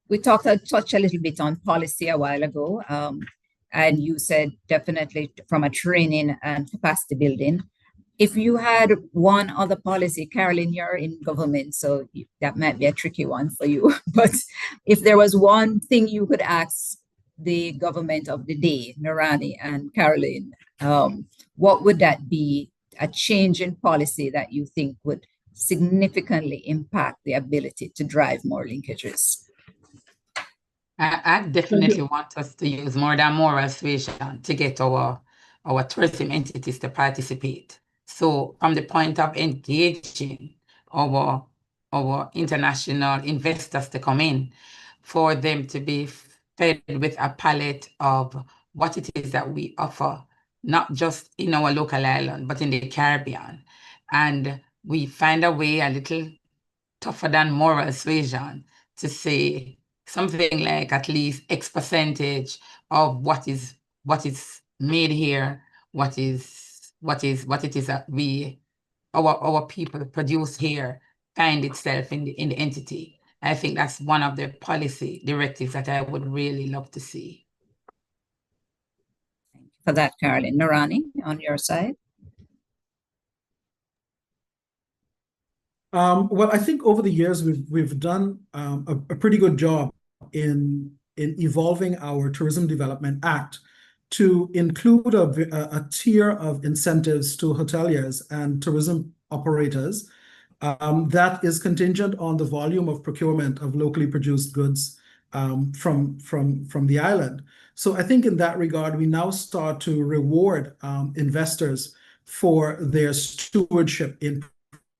We touched a little bit on policy a while ago, and you said definitely from a training and capacity building. If you had one other policy, Caroline, you're in government, so that might be a tricky one for you. But if there was one thing you could ask the government of the day, Narani and Caroline, what would that be? A change in policy that you think would significantly impact the ability to drive more linkages. I definitely want us to use more than moral suasion to get our tourism entities to participate. So from the point of engaging our international investors to come in, for them to be fed with a palette of what it is that we offer, not just in our local island, but in the Caribbean. And we find a way a little tougher than moral suasion to say something like at least X percentage of what is made here, what it is that our people produce here find itself in the entity. I think that's one of the policy directives that I would really love to see. Thank you for that, Caroline. Narani, on your side? Well, I think over the years we've done a pretty good job in evolving our Tourism Development Act to include a tier of incentives to hoteliers and tourism operators that is contingent on the volume of procurement of locally produced goods from the island. So I think in that regard, we now start to reward investors for their stewardship in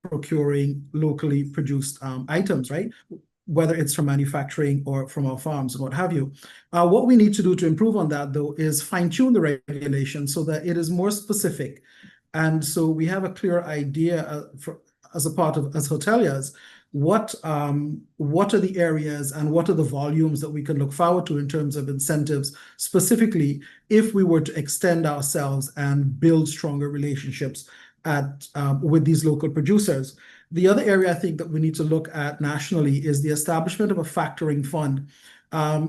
procuring locally produced items, right? Whether it's from manufacturing or from our farms or what have you. What we need to do to improve on that, though, is fine-tune the regulation so that it is more specific. And so we have a clear idea as hoteliers, what are the areas and what are the volumes that we can look forward to in terms of incentives, specifically if we were to extend ourselves and build stronger relationships with these local producers. The other area I think that we need to look at nationally is the establishment of a factoring fund.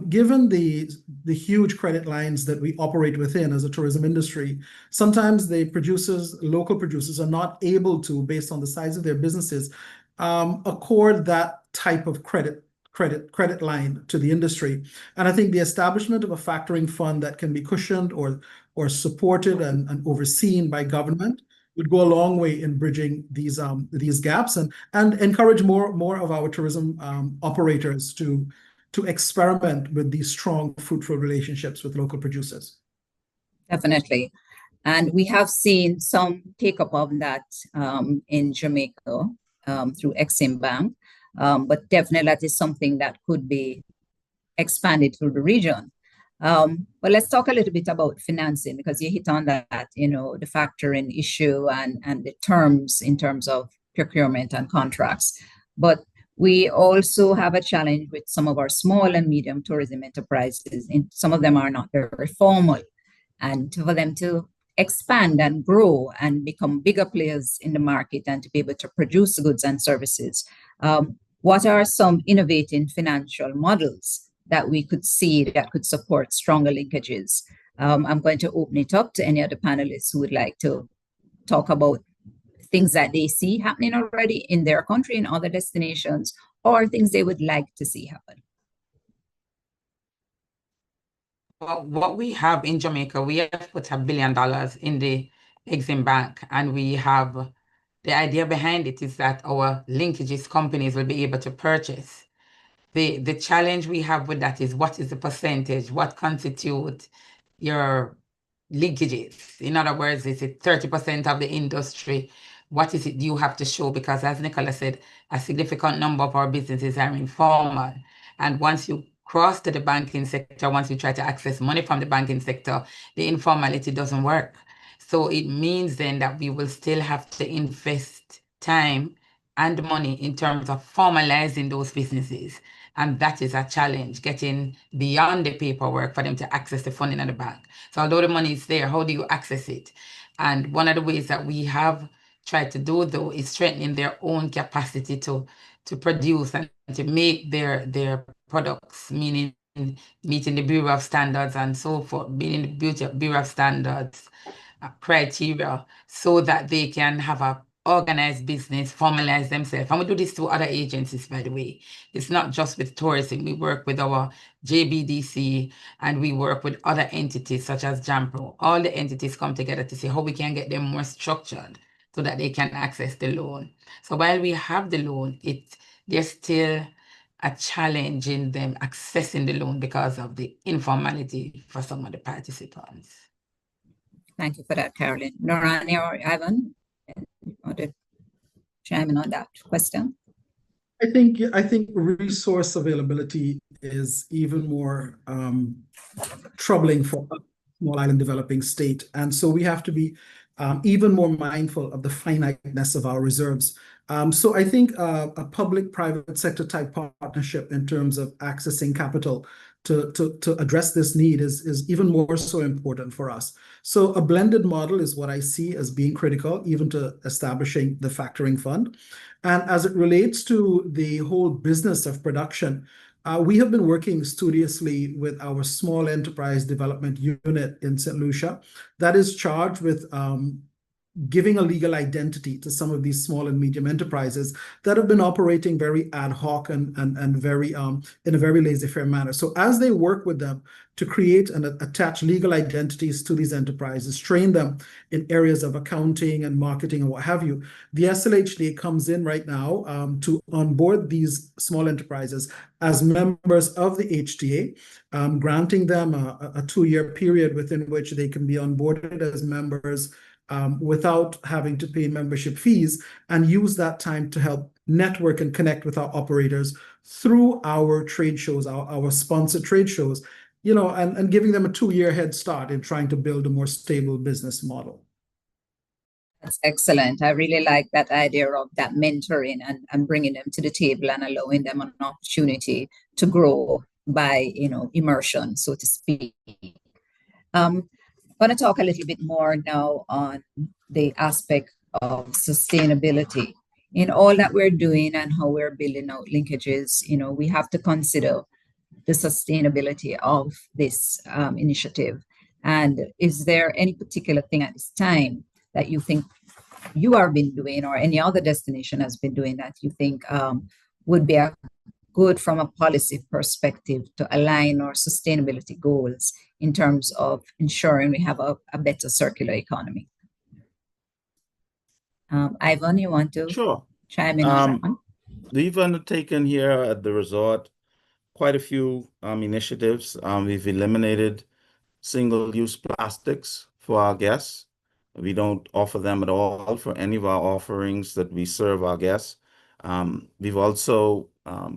Given the huge credit lines that we operate within as a tourism industry, sometimes the local producers are not able to, based on the size of their businesses, accord that type of credit line to the industry. And I think the establishment of a factoring fund that can be cushioned or supported and overseen by government would go a long way in bridging these gaps and encourage more of our tourism operators to experiment with these strong, fruitful relationships with local producers. Definitely. And we have seen some take up of that in Jamaica through Exim Bank, but definitely that is something that could be expanded through the region. But let's talk a little bit about financing, because you hit on that, the factoring issue and the terms in terms of procurement and contracts. But we also have a challenge with some of our small and medium tourism enterprises. And some of them are not very formal. And for them to expand and grow and become bigger players in the market and to be able to produce goods and services, what are some innovative financial models that we could see that could support stronger linkages? I'm going to open it up to any other panelists who would like to talk about things that they see happening already in their country and other destinations, or things they would like to see happen. Well, what we have in Jamaica, we have put $1 billion in the Exim Bank, and we have the idea behind it is that our linkages companies will be able to purchase. The challenge we have with that is what is the percentage? What constitute your linkages? In other words, is it 30% of the industry? What is it you have to show? Because as Nicola said, a significant number of our businesses are informal. And once you cross to the banking sector, once you try to access money from the banking sector, the informality doesn't work. So it means then that we will still have to invest time and money in terms of formalizing those businesses. And that is a challenge, getting beyond the paperwork for them to access the funding at the bank. So although the money is there, how do you access it? And one of the ways that we have tried to do, though, is strengthening their own capacity to produce and to make their products, meaning meeting the Bureau of Standards and so forth, meeting the Bureau of Standards criteria, so that they can have a organized business, formalize themselves. And we do this to other agencies, by the way. It's not just with tourism. We work with our JBDC and we work with other entities such as JAMPRO. All the entities come together to see how we can get them more structured so that they can access the loan. So while we have the loan, there's still a challenge in them accessing the loan because of the informality for some of the participants. Thank you for that, Carolyn. Norani or Ivan, you want to chime in on that question? I think resource availability is even more troubling for a small island developing state, and so we have to be even more mindful of the finiteness of our reserves. So I think a public-private sector type partnership in terms of accessing capital to address this need is even more so important for us. So a blended model is what I see as being critical, even to establishing the factoring fund. And as it relates to the whole business of production, we have been working studiously with our small enterprise development unit in St. Lucia that is charged with giving a legal identity to some of these small and medium enterprises that have been operating very ad hoc and very in a very laissez-faire manner. So as they work with them to create and attach legal identities to these enterprises, train them in areas of accounting and marketing and what have you, the SLHTA comes in right now to onboard these small enterprises as members of the HTA, granting them a 2-year period within which they can be onboarded as members without having to pay membership fees, and use that time to help network and connect with our operators through our trade shows, our sponsored trade shows, and giving them a 2-year head start in trying to build a more stable business model. That's excellent. I really like that idea of that mentoring and bringing them to the table and allowing them an opportunity to grow by, immersion, so to speak. I want to talk a little bit more now on the aspect of sustainability. In all that we're doing and how we're building out linkages, we have to consider the sustainability of this initiative. And is there any particular thing at this time that you think you have been doing, or any other destination has been doing, that you think would be good from a policy perspective to align our sustainability goals in terms of ensuring we have a better circular economy? Ivan, you want to chime in on that one? We've undertaken here at the resort quite a few initiatives. We've eliminated single-use plastics for our guests. We don't offer them at all for any of our offerings that we serve our guests. We've also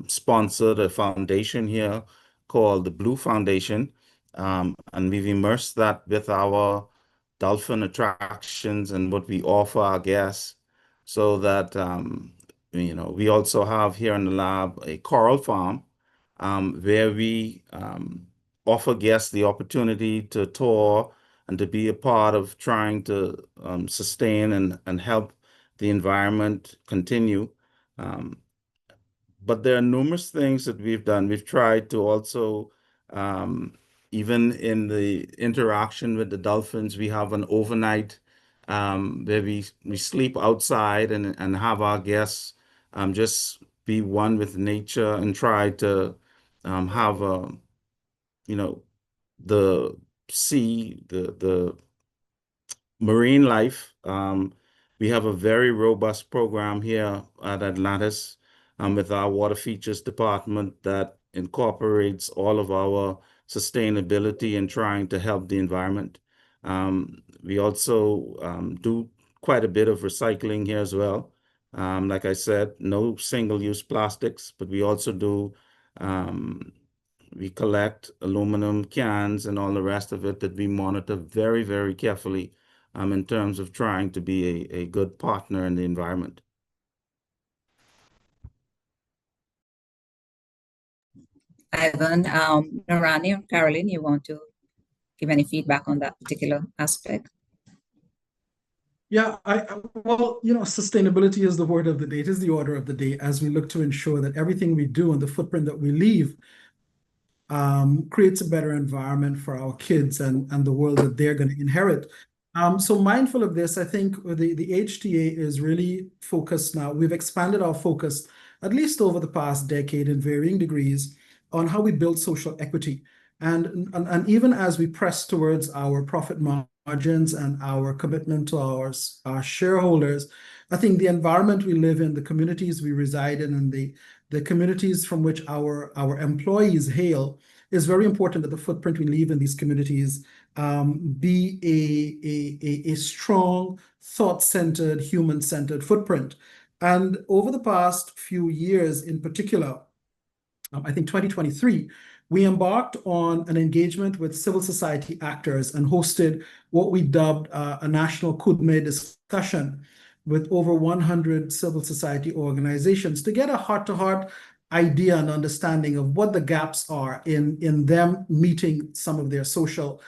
sponsored a foundation here called the Blue Foundation, and we've immersed that with our dolphin attractions and what we offer our guests, so that we also have here in the lab a coral farm where we offer guests the opportunity to tour and to be a part of trying to sustain and help the environment continue. But there are numerous things that we've done. We've tried to also, even in the interaction with the dolphins, we have an overnight where we sleep outside and have our guests just be one with nature and try to have the sea, the marine life. We have a very robust program here at Atlantis with our water features department that incorporates all of our sustainability and trying to help the environment. We also do quite a bit of recycling here as well. Like I said, no single-use plastics, but we also do, we collect aluminum cans and all the rest of it that we monitor very, very carefully in terms of trying to be a good partner in the environment. Ivan, Narani or Caroline, you want to give any feedback on that particular aspect? Yeah, well, sustainability is the word of the day. It is the order of the day as we look to ensure that everything we do and the footprint that we leave creates a better environment for our kids and the world that they're going to inherit. So mindful of this, I think the HTA is really focused now. We've expanded our focus, at least over the past decade in varying degrees, on how we build social equity. And even as we press towards our profit margins and our commitment to our shareholders, I think the environment we live in, the communities we reside in, and the communities from which our employees hail, is very important that the footprint we leave in these communities be a strong, thought-centered, human-centered footprint. And over the past few years in particular, I think 2023, we embarked on an engagement with civil society actors and hosted what we dubbed a national CHTA discussion with over 100 civil society organizations to get a heart-to-heart idea and understanding of what the gaps are in them meeting some of their social,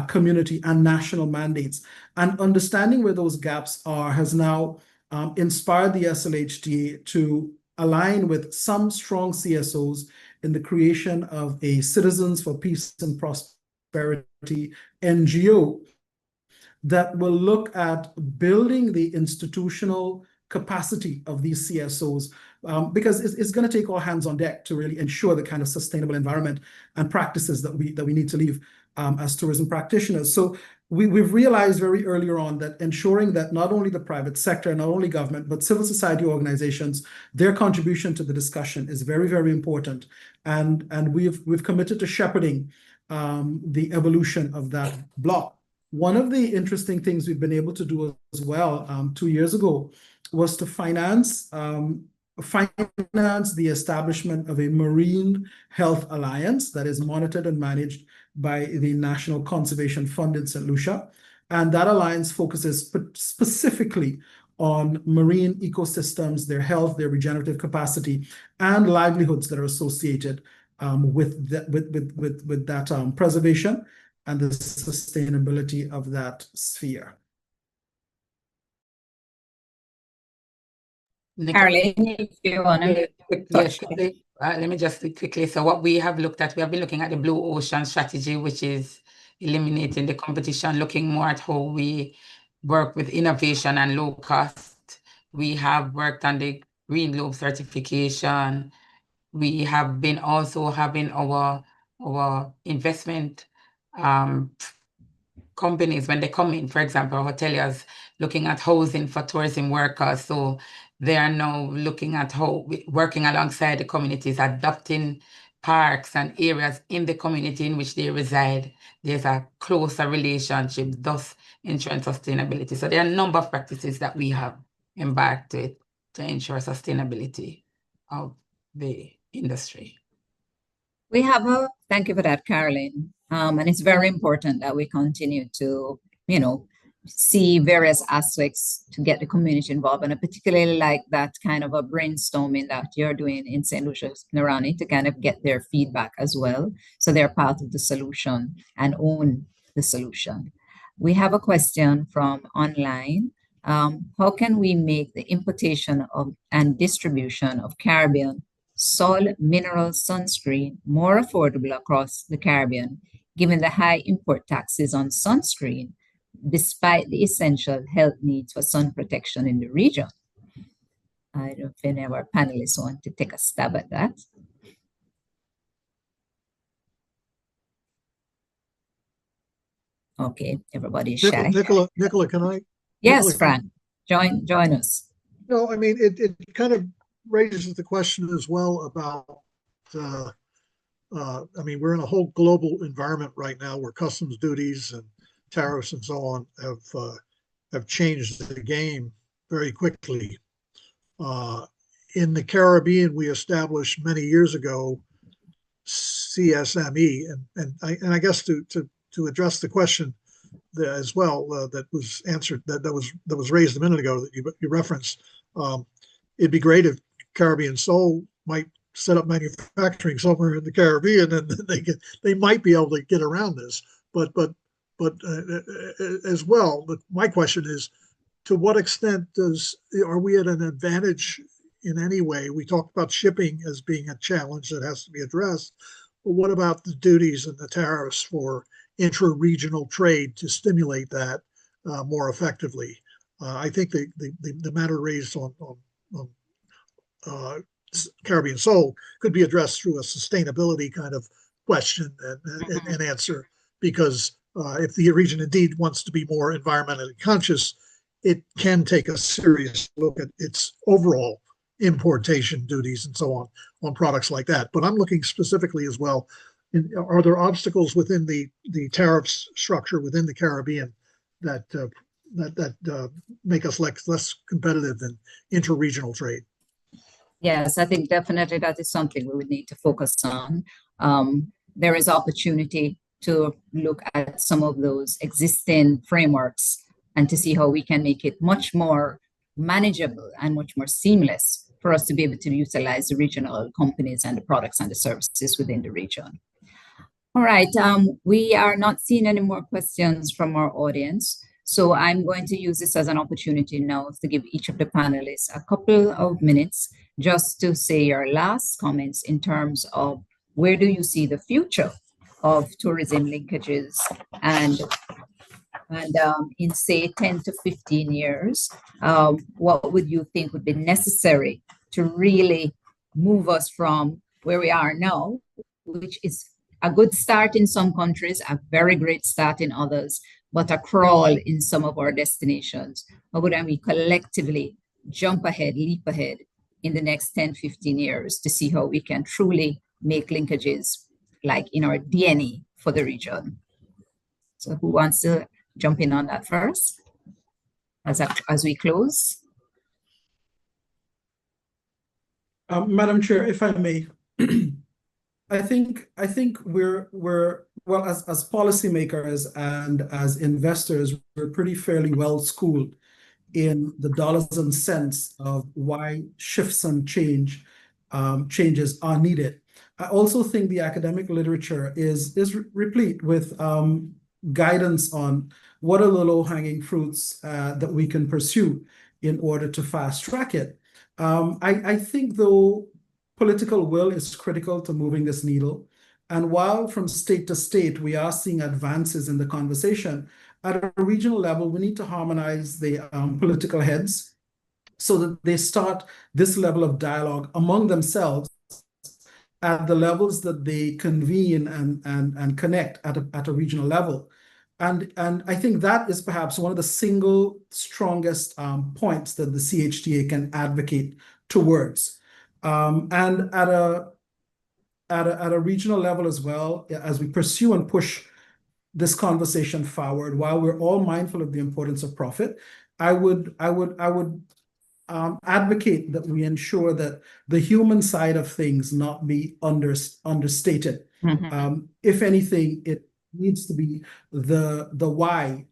community, and national mandates. And understanding where those gaps are has now inspired the SLHTA to align with some strong CSOs in the creation of a Citizens for Peace and Prosperity NGO that will look at building the institutional capacity of these CSOs, because it's going to take all hands on deck to really ensure the kind of sustainable environment and practices that we need to leave as tourism practitioners. So we've realized very earlier on that ensuring that not only the private sector, not only government, but civil society organizations, their contribution to the discussion is very, very important. And we've committed to shepherding the evolution of that block. One of the interesting things we've been able to do as well 2 years ago was to finance the establishment of a marine health alliance that is monitored and managed by the National Conservation Fund in St. Lucia. And that alliance focuses specifically on marine ecosystems, their health, their regenerative capacity, and livelihoods that are associated with that preservation and the sustainability of that sphere. Caroline, if you want to touch. Let me just quickly. So what we have looked at, we have been looking at the Blue Ocean strategy, which is eliminating the competition, looking more at how we work with innovation and low cost. We have worked on the Green Globe certification. We have been also having our investment companies, when they come in, for example, hoteliers, looking at housing for tourism workers. So they are now looking at how working alongside the communities, adopting parks and areas in the community in which they reside. There's a closer relationship, thus ensuring sustainability. So there are a number of practices that we have embarked with to ensure sustainability of the industry. Thank you for that, Caroline. And it's very important that we continue to, see various aspects to get the community involved. And I particularly like that kind of a brainstorming that you're doing in St. Lucia, Narani, to kind of get their feedback as well. So they're part of the solution and own the solution. We have a question from online. How can we make the importation of and distribution of Caribbean soil mineral sunscreen more affordable across the Caribbean, given the high import taxes on sunscreen, despite the essential health needs for sun protection in the region? I don't know if any of our panelists want to take a stab at that. Okay, everybody's shy. Nicola, can I? Yes, Nicola, Fran, join us. No, I mean, it kind of raises the question as well about, I mean, we're in a whole global environment right now where customs duties and tariffs and so on have changed the game very quickly. In the Caribbean, we established many years ago CSME, and I guess to address the question as well that was answered, that was raised a minute ago that you referenced. It'd be great if Caribbean Soul might set up manufacturing somewhere in the Caribbean, and they might be able to get around this. But as well, my question is, to what extent are we at an advantage in any way? We talked about shipping as being a challenge that has to be addressed, but what about the duties and the tariffs for intra-regional trade to stimulate that more effectively? I think the matter raised on Caribbean Soul could be addressed through a sustainability kind of question and answer, because if the region indeed wants to be more environmentally conscious, it can take a serious look at its overall importation duties and so on products like that. But I'm looking specifically as well. Are there obstacles within the tariffs structure within the Caribbean that make us less competitive in interregional trade? Yes, I think definitely that is something we would need to focus on. There is opportunity to look at some of those existing frameworks and to see how we can make it much more manageable and much more seamless for us to be able to utilize the regional companies and the products and the services within the region. All right, we are not seeing any more questions from our audience. So I'm going to use this as an opportunity now to give each of the panelists a couple of minutes just to say your last comments in terms of where do you see the future of tourism linkages and in say 10 to 15 years, what would you think would be necessary to really move us from where we are now, which is a good start in some countries, a very great start in others, but a crawl in some of our destinations? How would we collectively jump ahead, leap ahead in the next 10, 15 years to see how we can truly make linkages like in our DNA for the region? So who wants to jump in on that first as we close? Madam Chair, if I may, I think we're well, as policymakers and as investors, we're pretty fairly well schooled in the dollars and cents of why shifts and changes are needed. I also think the academic literature is replete with guidance on what are the low-hanging fruits that we can pursue in order to fast track it. I think, though, political will is critical to moving this needle. And while from state to state, we are seeing advances in the conversation, at a regional level, we need to harmonize the political heads so that they start this level of dialogue among themselves at the levels that they convene and connect at a regional level. And I think that is perhaps one of the single strongest points that the CHTA can advocate towards. And at a regional level as well, as we pursue and push this conversation forward, while we're all mindful of the importance of profit, I would advocate that we ensure that the human side of things not be understated. Mm-hmm. If anything, it needs to be the why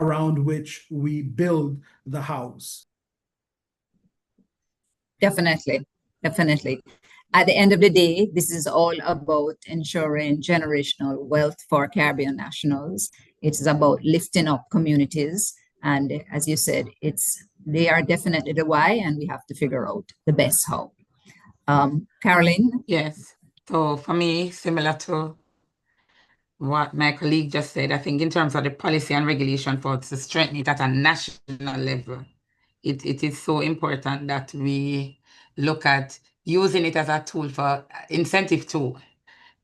around which we build the house. Definitely. At the end of the day, this is all about ensuring generational wealth for Caribbean nationals. It is about lifting up communities. And as you said, they are definitely the why, and we have to figure out the best how. Caroline? Yes. So for me, similar to what my colleague just said, I think in terms of the policy and regulation for us to strengthen it at a national level, it is so important that we look at using it as a tool for incentive tool.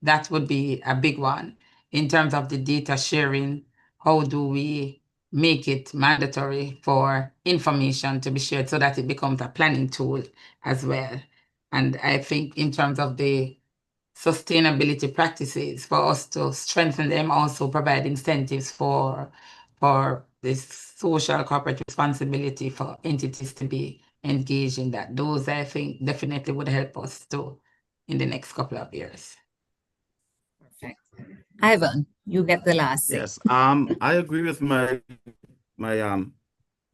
That would be a big one. In terms of the data sharing, how do we make it mandatory for information to be shared so that it becomes a planning tool as well? And I think in terms of the sustainability practices, for us to strengthen them, also provide incentives for this social corporate responsibility for entities to be engaged in that. Those, I think, definitely would help us too in the next couple of years. Perfect. Ivan, you get the last say. Yes, I agree with my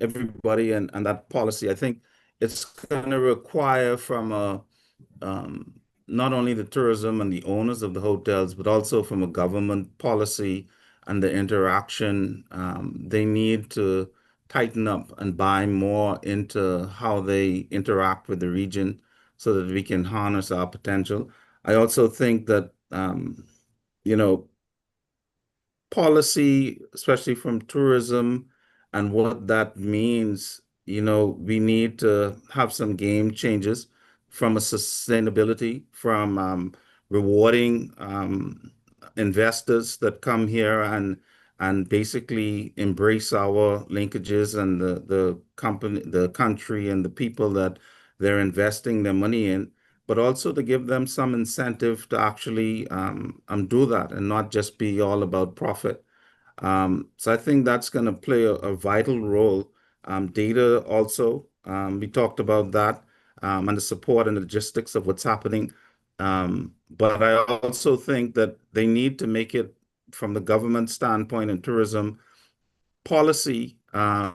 everybody and that policy. I think it's going to require from not only the tourism and the owners of the hotels, but also from a government policy and the interaction. They need to tighten up and buy more into how they interact with the region so that we can harness our potential. I also think that, policy, especially from tourism and what that means, we need to have some game changes from a sustainability, from rewarding investors that come here and basically embrace our linkages and the company, the country, and the people that they're investing their money in, but also to give them some incentive to actually do that and not just be all about profit. So I think that's going to play a vital role. Data also, we talked about that, and the support and the logistics of what's happening. But I also think that they need to make it, from the government standpoint in tourism, policy, and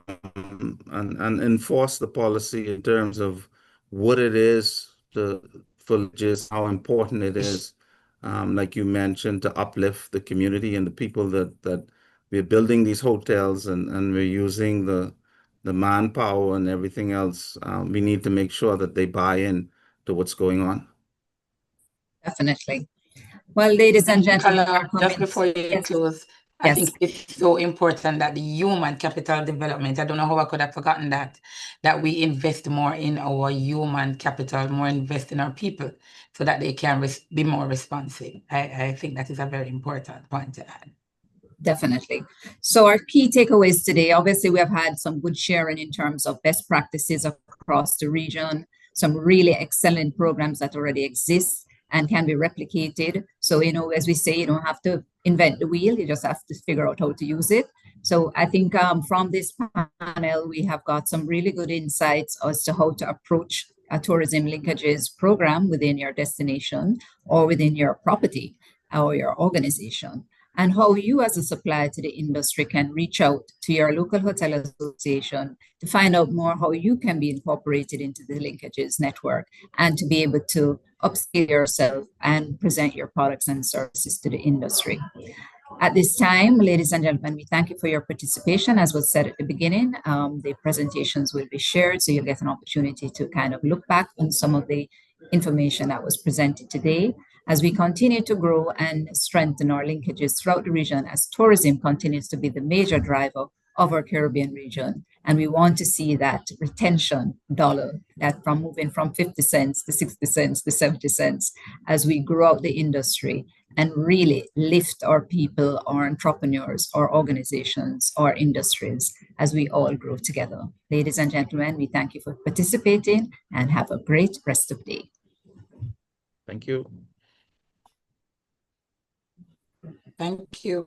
enforce the policy in terms of what it is for just how important it is, like you mentioned, to uplift the community and the people that we're building these hotels, and we're using the manpower and everything else. We need to make sure that they buy in to what's going on. Definitely. Well, ladies and gentlemen, Carla, just before you Yes. close, I Yes. think it's so important that the human capital development, I don't know how I could have forgotten that we invest more in our human capital, more invest in our people so that they can be more responsive. I think that is a very important point to add. Definitely. So our key takeaways today, obviously, we have had some good sharing in terms of best practices across the region, some really excellent programs that already exist and can be replicated. So, as we say, you don't have to invent the wheel, you just have to figure out how to use it. So I think from this panel, we have got some really good insights as to how to approach a tourism linkages program within your destination or within your property or your organization, and how you as a supplier to the industry can reach out to your local hotel association to find out more how you can be incorporated into the linkages network and to be able to upskill yourself and present your products and services to the industry. At this time, ladies and gentlemen, we thank you for your participation. As was said at the beginning, the presentations will be shared, so you'll get an opportunity to kind of look back on some of the information that was presented today. As we continue to grow and strengthen our linkages throughout the region, as tourism continues to be the major driver of our Caribbean region, and we want to see that retention dollar, that from moving from 50 cents to 60 cents to 70 cents, as we grow out the industry and really lift our people, our entrepreneurs, our organizations, our industries, as we all grow together. Ladies and gentlemen, we thank you for participating and have a great rest of the day. Thank you. Thank you.